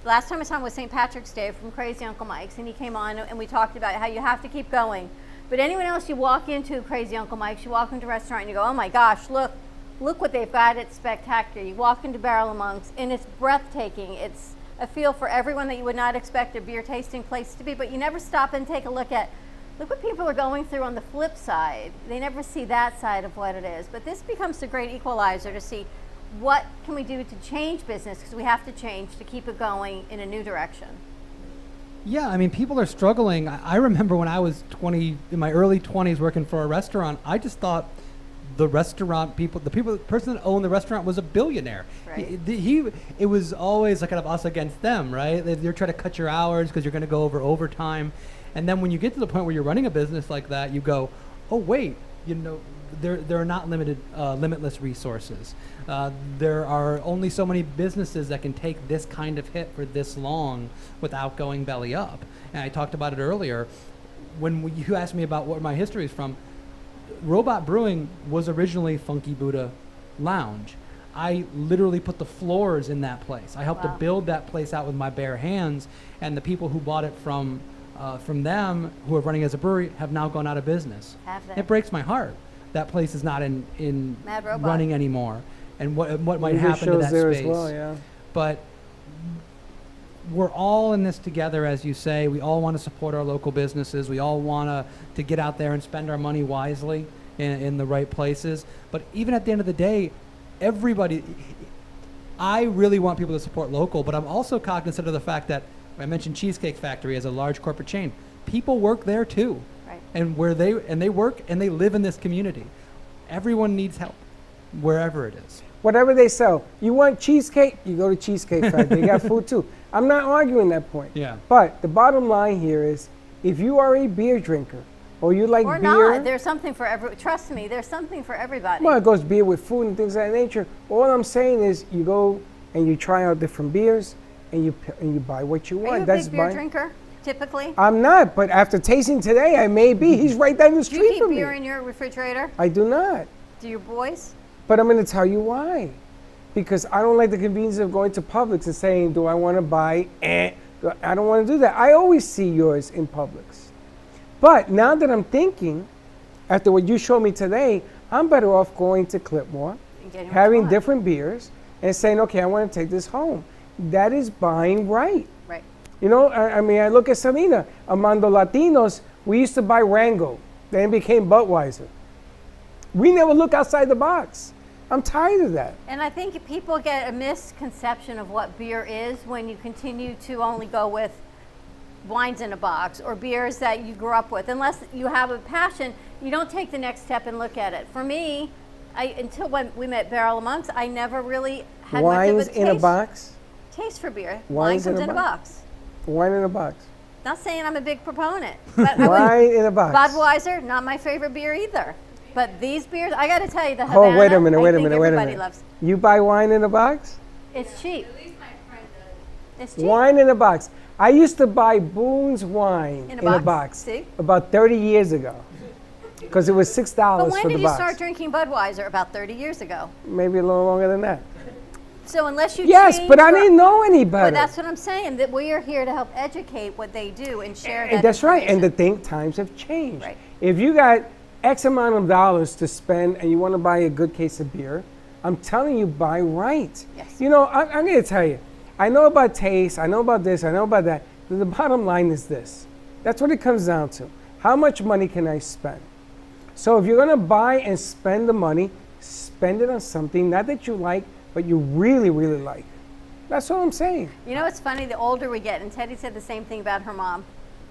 Last time I saw him was St. Patrick's Day from Crazy Uncle Mike's, and he came on and we talked about how you have to keep going. But anyone else you walk into Crazy Uncle Mike's, you walk into a restaurant and you go, oh my gosh, look what they've got, it's spectacular. You walk into Barrel of Monks and it's breathtaking. It's a feel for everyone that you would not expect a beer tasting place to be, but you never stop and take a look what people are going through on the flip side. They never see that side of what it is. But this becomes a great equalizer to see what can we do to change business, because we have to change to keep it going in a new direction. Yeah, I mean, people are struggling. I remember when I was in my early 20s working for a restaurant, I just thought the restaurant people, the person that owned the restaurant was a billionaire. Right. It was always like kind of us against them, right? They're trying to cut your hours because you're going to go over overtime. And then when you get to the point where you're running a business like that, you go, oh, wait, there are not limitless resources. There are only so many businesses that can take this kind of hit for this long without going belly up. And I talked about it earlier. When you asked me about what my history is from, Robot Brewing was originally Funky Buddha Lounge. I literally put the floors in that place. I helped to build that place out with my bare hands, and the people who bought it from them, who are running as a brewery, have now gone out of business. Have they? It breaks my heart. That place is not in Mad Robot. running anymore, and what might Maybe happen to shows that there space. as well, yeah. But we're all in this together, as you say. We all want to support our local businesses. We all want to get out there and spend our money wisely in the right places. But even at the end of the day, everybody, I really want people to support local, but I'm also cognizant of the fact that I mentioned Cheesecake Factory as a large corporate chain. People work there too. Right. And they work and they live in this community. Everyone needs help wherever it is. Whatever they sell. You want cheesecake? You go to Cheesecake Factory. They got food too. I'm not arguing that point. Yeah. But the bottom line here is, if you are a beer drinker or you like Or beer, not. There's something for trust me, there's something for everybody. well, it goes beer with food and things of that nature. All I'm saying is, you go and you try out different beers and you buy what you Are want. you a That's big beer mine. drinker, typically? I'm not, but after tasting today, I may be. He's right down the Do street you keep from beer me. in your refrigerator? I do not. Do your boys? But I'm going to tell you why. Because I don't like the convenience of going to Publix and saying, do I want to buy? I don't want to do that. I always see yours in Publix. But now that I'm thinking, after what you showed me today, I'm better off going to Clipmore, And getting what you having want. different beers, and saying, okay, I want to take this home. That is buying right. Right. You know, I mean, I look at Selena. Among the Latinos, we used to buy Rango. Then it became Budweiser. We never look outside the box. I'm tired of that. And I think people get a misconception of what beer is when you continue to only go with wines in a box or beers that you grew up with. Unless you have a passion, you don't take the next step and look at it. For me, until when we met Barrel of Monks, I never really had much of Wines a in a taste, box. taste for beer. Wine Wines comes in a in a box. Wine in a box. Not saying I'm a big proponent, but I Wine in a box. Budweiser, not my favorite beer either. But these beers, I got to tell you, the Havana, Oh, wait a minute, I wait a think minute, wait a everybody minute. loves. You buy wine in a box? It's cheap. It's cheap. Wine in a box. I used to buy Boone's wine In a box. See? about 30 years ago because it was $6 But when for the did you box. start drinking Budweiser? About 30 years ago. Maybe a little longer than that. So unless you Yes, change but I your- didn't know any better. But that's what I'm saying, that we are here to help educate what they do and share that. And that's right. And information. times have changed. Right. If you got X amount of dollars to spend and you want to buy a good case of beer, I'm telling you, buy right. Yes. You know, I'm going to tell you, I know about taste, I know about this, I know about that. But the bottom line is this. That's what it comes down to. How much money can I spend? So if you're going to buy and spend the money, spend it on something, not that you like, but you really, really like. That's all I'm saying. You know, it's funny, the older we get, and Teddy said the same thing about her mom.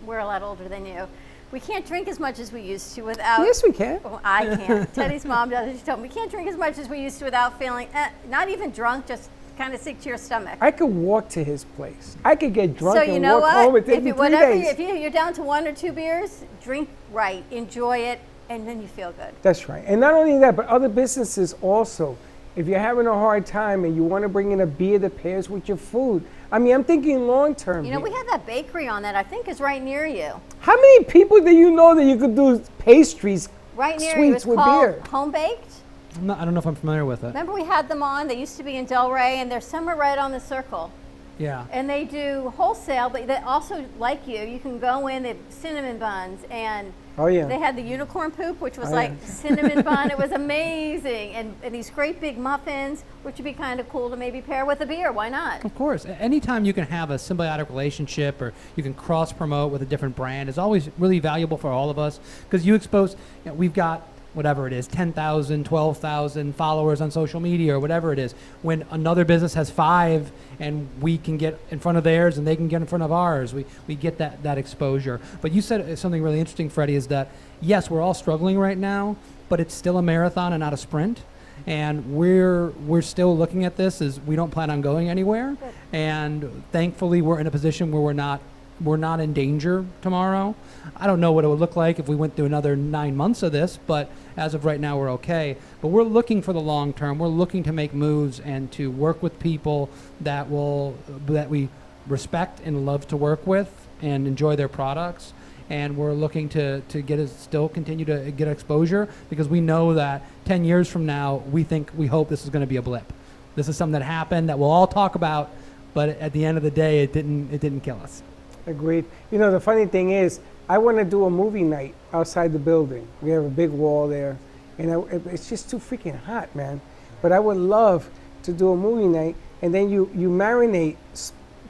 We're a lot older than you. We can't drink as much as we used to without. Yes, we can. Well, I can't. Teddy's mom does it. She told me we can't drink as much as we used to without feeling, not even drunk, just kind of sick to your stomach. I could walk to his place. I could get drunk So you and know walk what? home. It take me 3 days. If you're down to 1 or 2 beers, drink right, enjoy it, and then you feel good. That's right. And not only that, but other businesses also. If you're having a hard time and you want to bring in a beer that pairs with your food. I mean, I'm thinking long term. You know, we have that bakery on that I think is right near you. How many people do you know that you could do pastries, Right near you. sweets It's with called beer? Home Baked. I don't know if I'm familiar with it. Remember we had them on? They used to be in Delray, and they're somewhere right on the circle. Yeah. And they do wholesale, but they also, like you can go in, they have cinnamon buns, and Oh, yeah. they had the unicorn poop, which was Oh, like yeah. cinnamon bun. It was amazing. And these great big muffins, which would be kind of cool to maybe pair with a beer. Why not? Of course. Anytime you can have a symbiotic relationship or you can cross promote with a different brand is always really valuable for all of us because you expose, we've got whatever it is, 10,000, 12,000 followers on social media or whatever it is. When another business has 5 and we can get in front of theirs and they can get in front of ours, we get that exposure. But you said something really interesting, Freddie, is that yes, we're all struggling right now, but it's still a marathon and not a sprint. And we're still looking at this as we don't plan on going anywhere. Good. And thankfully we're in a position where we're not in danger tomorrow. I don't know what it would look like if we went through another 9 months of this, but as of right now, we're okay. But we're looking for the long term. We're looking to make moves and to work with people that we respect and love to work with and enjoy their products. And we're looking to still continue to get exposure because we know that 10 years from now, we hope this is going to be a blip. This is something that happened that we'll all talk about, but at the end of the day, it didn't kill us. Agreed. You know, the funny thing is, I want to do a movie night outside the building. We have a big wall there, and it's just too freaking hot, man. But I would love to do a movie night, and then you marinate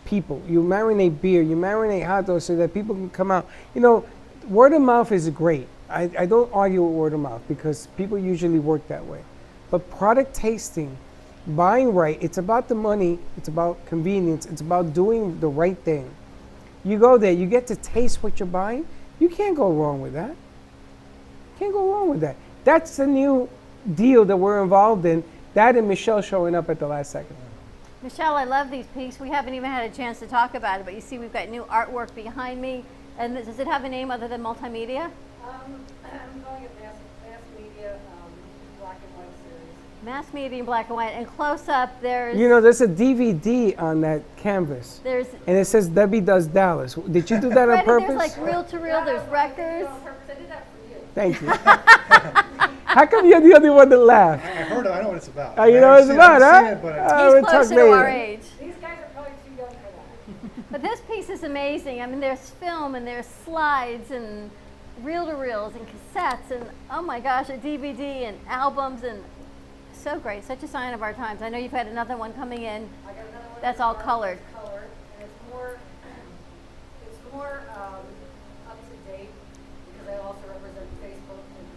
people, you marinate beer, you marinate hot dogs so that people can come out. You know, word of mouth is great. I don't argue with word of mouth because people usually work that way. But product tasting, buying right, it's about the money, it's about convenience, it's about doing the right thing. You go there, you get to taste what you're buying. You can't go wrong with that. Can't go wrong with that. That's the new deal that we're involved in. That and Michelle showing up at the last second. Michelle, I love these pieces. We haven't even had a chance to talk about it, but you see we've got new artwork behind me. And does it have a name other than multimedia? I'm calling it mass media, black and white series. Mass media in black and white. And close up, there's... You know, there's a DVD on that canvas. There's... And it says Debbie Does Dallas. Did you do that on Freddie, purpose? there's like reel to reel, there's records. I did that for you. Thank you. How come you're the only one that laughed? I heard it. I know what it's about. Oh, you know what it's about, huh? We'll He's talk closer to our later. age. These guys are probably too young for that. But this piece is amazing. I mean, there's film and there's slides and reel-to-reels and cassettes and, oh my gosh, a DVD and albums and so great. Such a sign of our times. I know you've had another one coming in that's all colored. Colored, and it's more up to date because I also represent Facebook and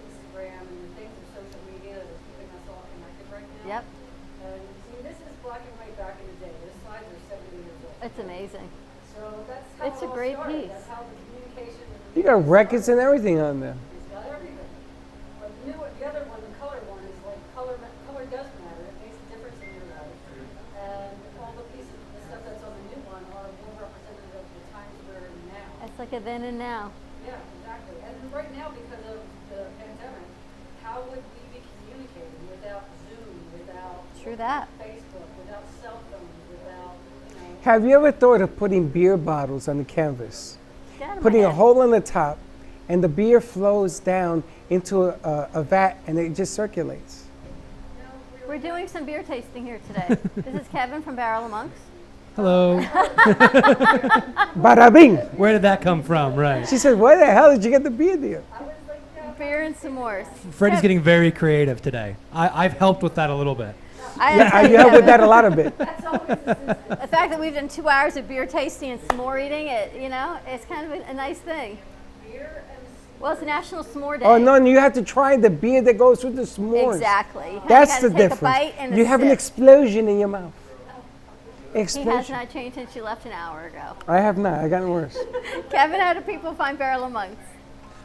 Instagram and the things of social media that is keeping us all connected right now. Yep. And see, this is black and white back in the day. This slides are 70 years old. It's amazing. So that's how It's it a all great started. piece. That's how the communication. with You got records and everything on there. It's got everything. But the other one, the colored one, is like like a then and now. Yeah, exactly. And right now, because of the pandemic, how would we be communicating without Zoom, without True that. Facebook, without cell phones, without, Have you ever thought of putting beer bottles on the canvas? Get out of Putting my a head. hole in the top, and the beer flows down into a vat, and it just circulates. We're doing some beer tasting here today. This is Kevin from Barrel of Monks. Hello. Bada bing. Where did that come from? Right. She said, "Where the hell did you get the beer deal?" Beer and s'mores. Freddie's getting very creative today. I've helped with that a little bit. Yeah, you help with that a lot of bit. The fact that we've done 2 hours of beer tasting and s'more eating, it's kind of a nice thing. Well, it's National S'more Day. Oh no, you have to try the beer that goes with the s'mores. Exactly. You That's gotta the take a difference. bite and a You have an sip. explosion in your mouth. He has Explosion. not changed since you left an hour ago. I have not. I gotten worse. Kevin, how do people find Barrel of Monks?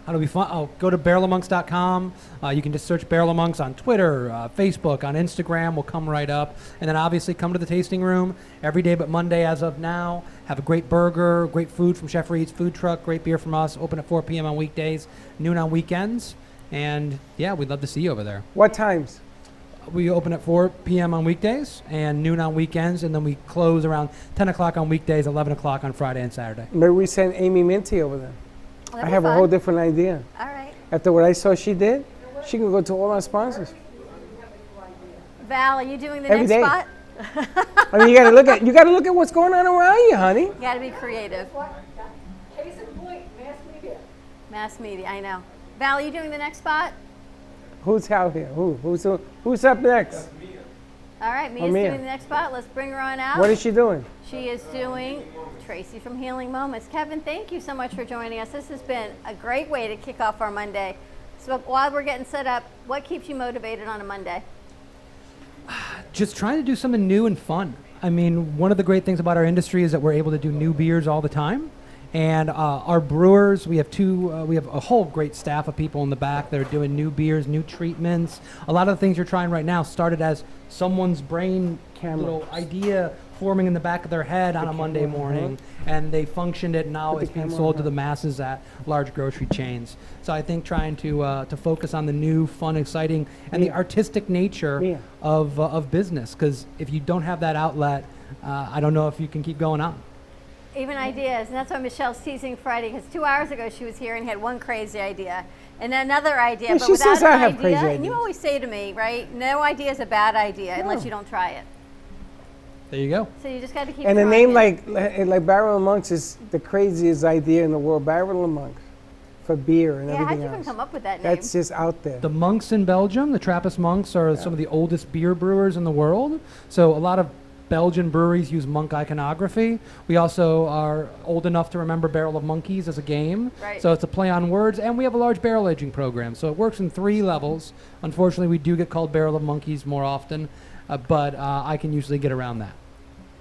How do we find? Oh, go to barrelofmonks.com. You can just search Barrel of Monks on Twitter, Facebook, on Instagram. We'll come right up. And then obviously come to the tasting room every day but Monday as of now. Have a great burger, great food from Chef Reed's food truck, great beer from us. Open at 4 p.m. on weekdays, noon on weekends. And yeah, we'd love to see you over there. What times? We open at 4 p.m. on weekdays and noon on weekends. And then we close around 10 o'clock on weekdays, 11 o'clock on Friday and Saturday. Maybe we send Amy Minty over there. That'd I be have a fun. whole different idea. All right. After what I saw she did, she can go to all our sponsors. Val, are you doing the Every next day. spot? I mean, you gotta look at what's going on around you, honey. You got to be creative. case in point, mass media. Mass media, I know. Val, are you doing the next spot? Who's out here? Who's up next? All right, Mia's Mia. doing the next spot. Let's bring her on out. What is she doing? She is doing Tracy from Healing Moments. Kevin, thank you so much for joining us. This has been a great way to kick off our Monday. So while we're getting set up, what keeps you motivated on a Monday? Just trying to do something new and fun. I mean, one of the great things about our industry is that we're able to do new beers all the time. And our brewers, we have a whole great staff of people in the back that are doing new beers, new treatments. A lot of the things you're trying right now started as someone's brain little idea forming in the back of their head on a Monday morning, and they functioned it. Now it's being sold to the masses at large grocery chains. So I think trying to focus on the new, fun, exciting, and the artistic nature of business. Because if you don't have that outlet, I don't know if you can keep going on. Even ideas, and that's why Michelle's teasing Friday, because 2 hours ago she was here and had one crazy idea, and another idea, Yeah, but she without says I an have idea, crazy and you ideas. always say to me, right, no idea is a bad idea unless you don't try it. There you go. So you just got to keep And a trying name it. like Barrel of Monks is the craziest idea in the world. Barrel of Monks for beer and Yeah, how'd everything you even else. come up with that name? That's just out there. The monks in Belgium, the Trappist monks, are some of the oldest beer brewers in the world. So a lot of Belgian breweries use monk iconography. We also are old enough to remember Barrel of Monkeys as a game. Right. So it's a play on words, and we have a large barrel aging program. So it works in 3 levels. Unfortunately, we do get called Barrel of Monkeys more often, but I can usually get around that.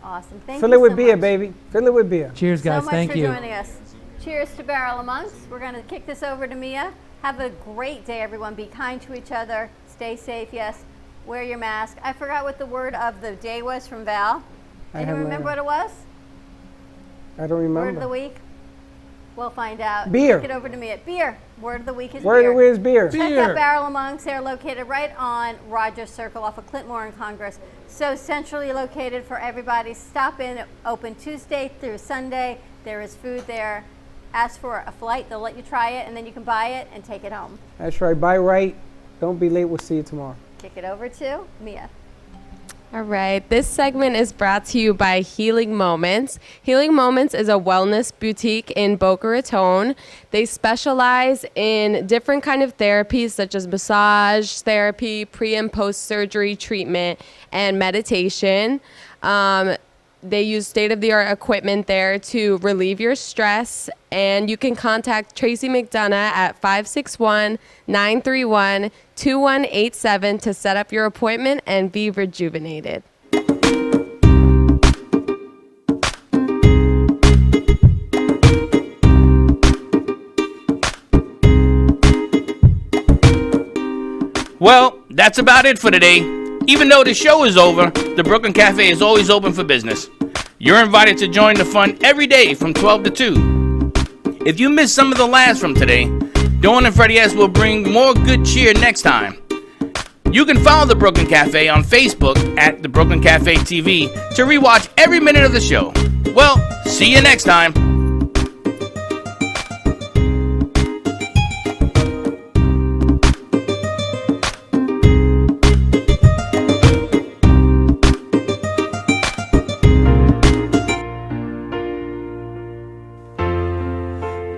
Awesome. Thank Fill you it with so beer, much. baby. Fill it with beer. Cheers, guys. So much Thank for you. joining us. Cheers to Barrel of Monks. We're going to kick this over to Mia. Have a great day, everyone. Be kind to each other. Stay safe, yes. Wear your mask. I forgot what the word of the day was from Val. I Anyone have remember what no- it was? I don't remember. Word of the week? We'll find out. Beer. Kick it over to Mia. Beer. Word of the week is Word of beer. the week is beer. Check Beer. out Barrel of Monks. They're located right on Rogers Circle off of Clintmore and Congress. So centrally located for everybody. Stop in. Open Tuesday through Sunday. There is food there. Ask for a flight. They'll let you try it, and then you can buy it and take it home. That's right. Buy right. Don't be late. We'll see you tomorrow. Kick it over to Mia. All right, this segment is brought to you by Healing Moments. Healing Moments is a wellness boutique in Boca Raton. They specialize in different kind of therapies such as massage therapy, pre and post surgery treatment, and meditation. They use state-of-the-art equipment there to relieve your stress, and you can contact Tracy McDonough at 561-931-2187 to set up your appointment and be rejuvenated. Well, that's about it for today. Even though the show is over, the Brooklyn Cafe is always open for business. You're invited to join the fun every day from 12 to 2. If you missed some of the laughs from today, Dawn and Freddie S will bring more good cheer next time. You can follow the Brooklyn Cafe on Facebook at the Brooklyn Cafe TV to rewatch every minute of the show. Well, see you next time.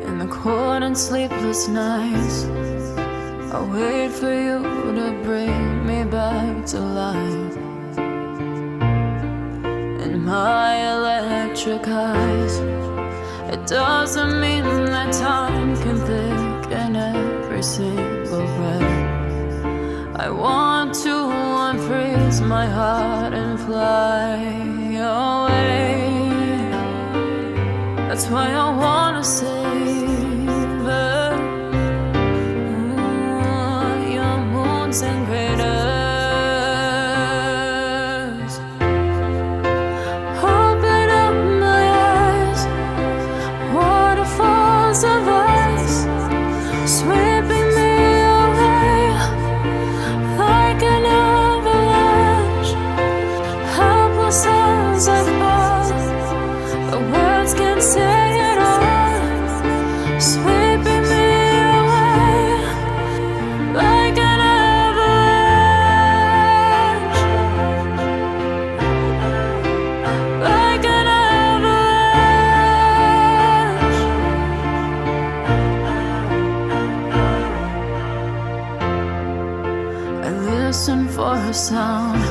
In the cold and sleepless nights, I wait for you to bring me back to life. In my electric eyes, it doesn't mean that time can thicken every single breath. I want to unfreeze my heart and fly away. That's why I wanna save her. Your moons and craters. Open up my eyes, waterfalls of ice, sweeping me away like an avalanche. Helpless as I fall, the words can't say it all, sweeping me away like an avalanche, like an avalanche. I listen for a sound,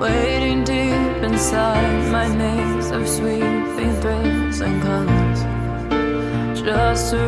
waiting deep inside my maze of sweeping thrills and colors, just to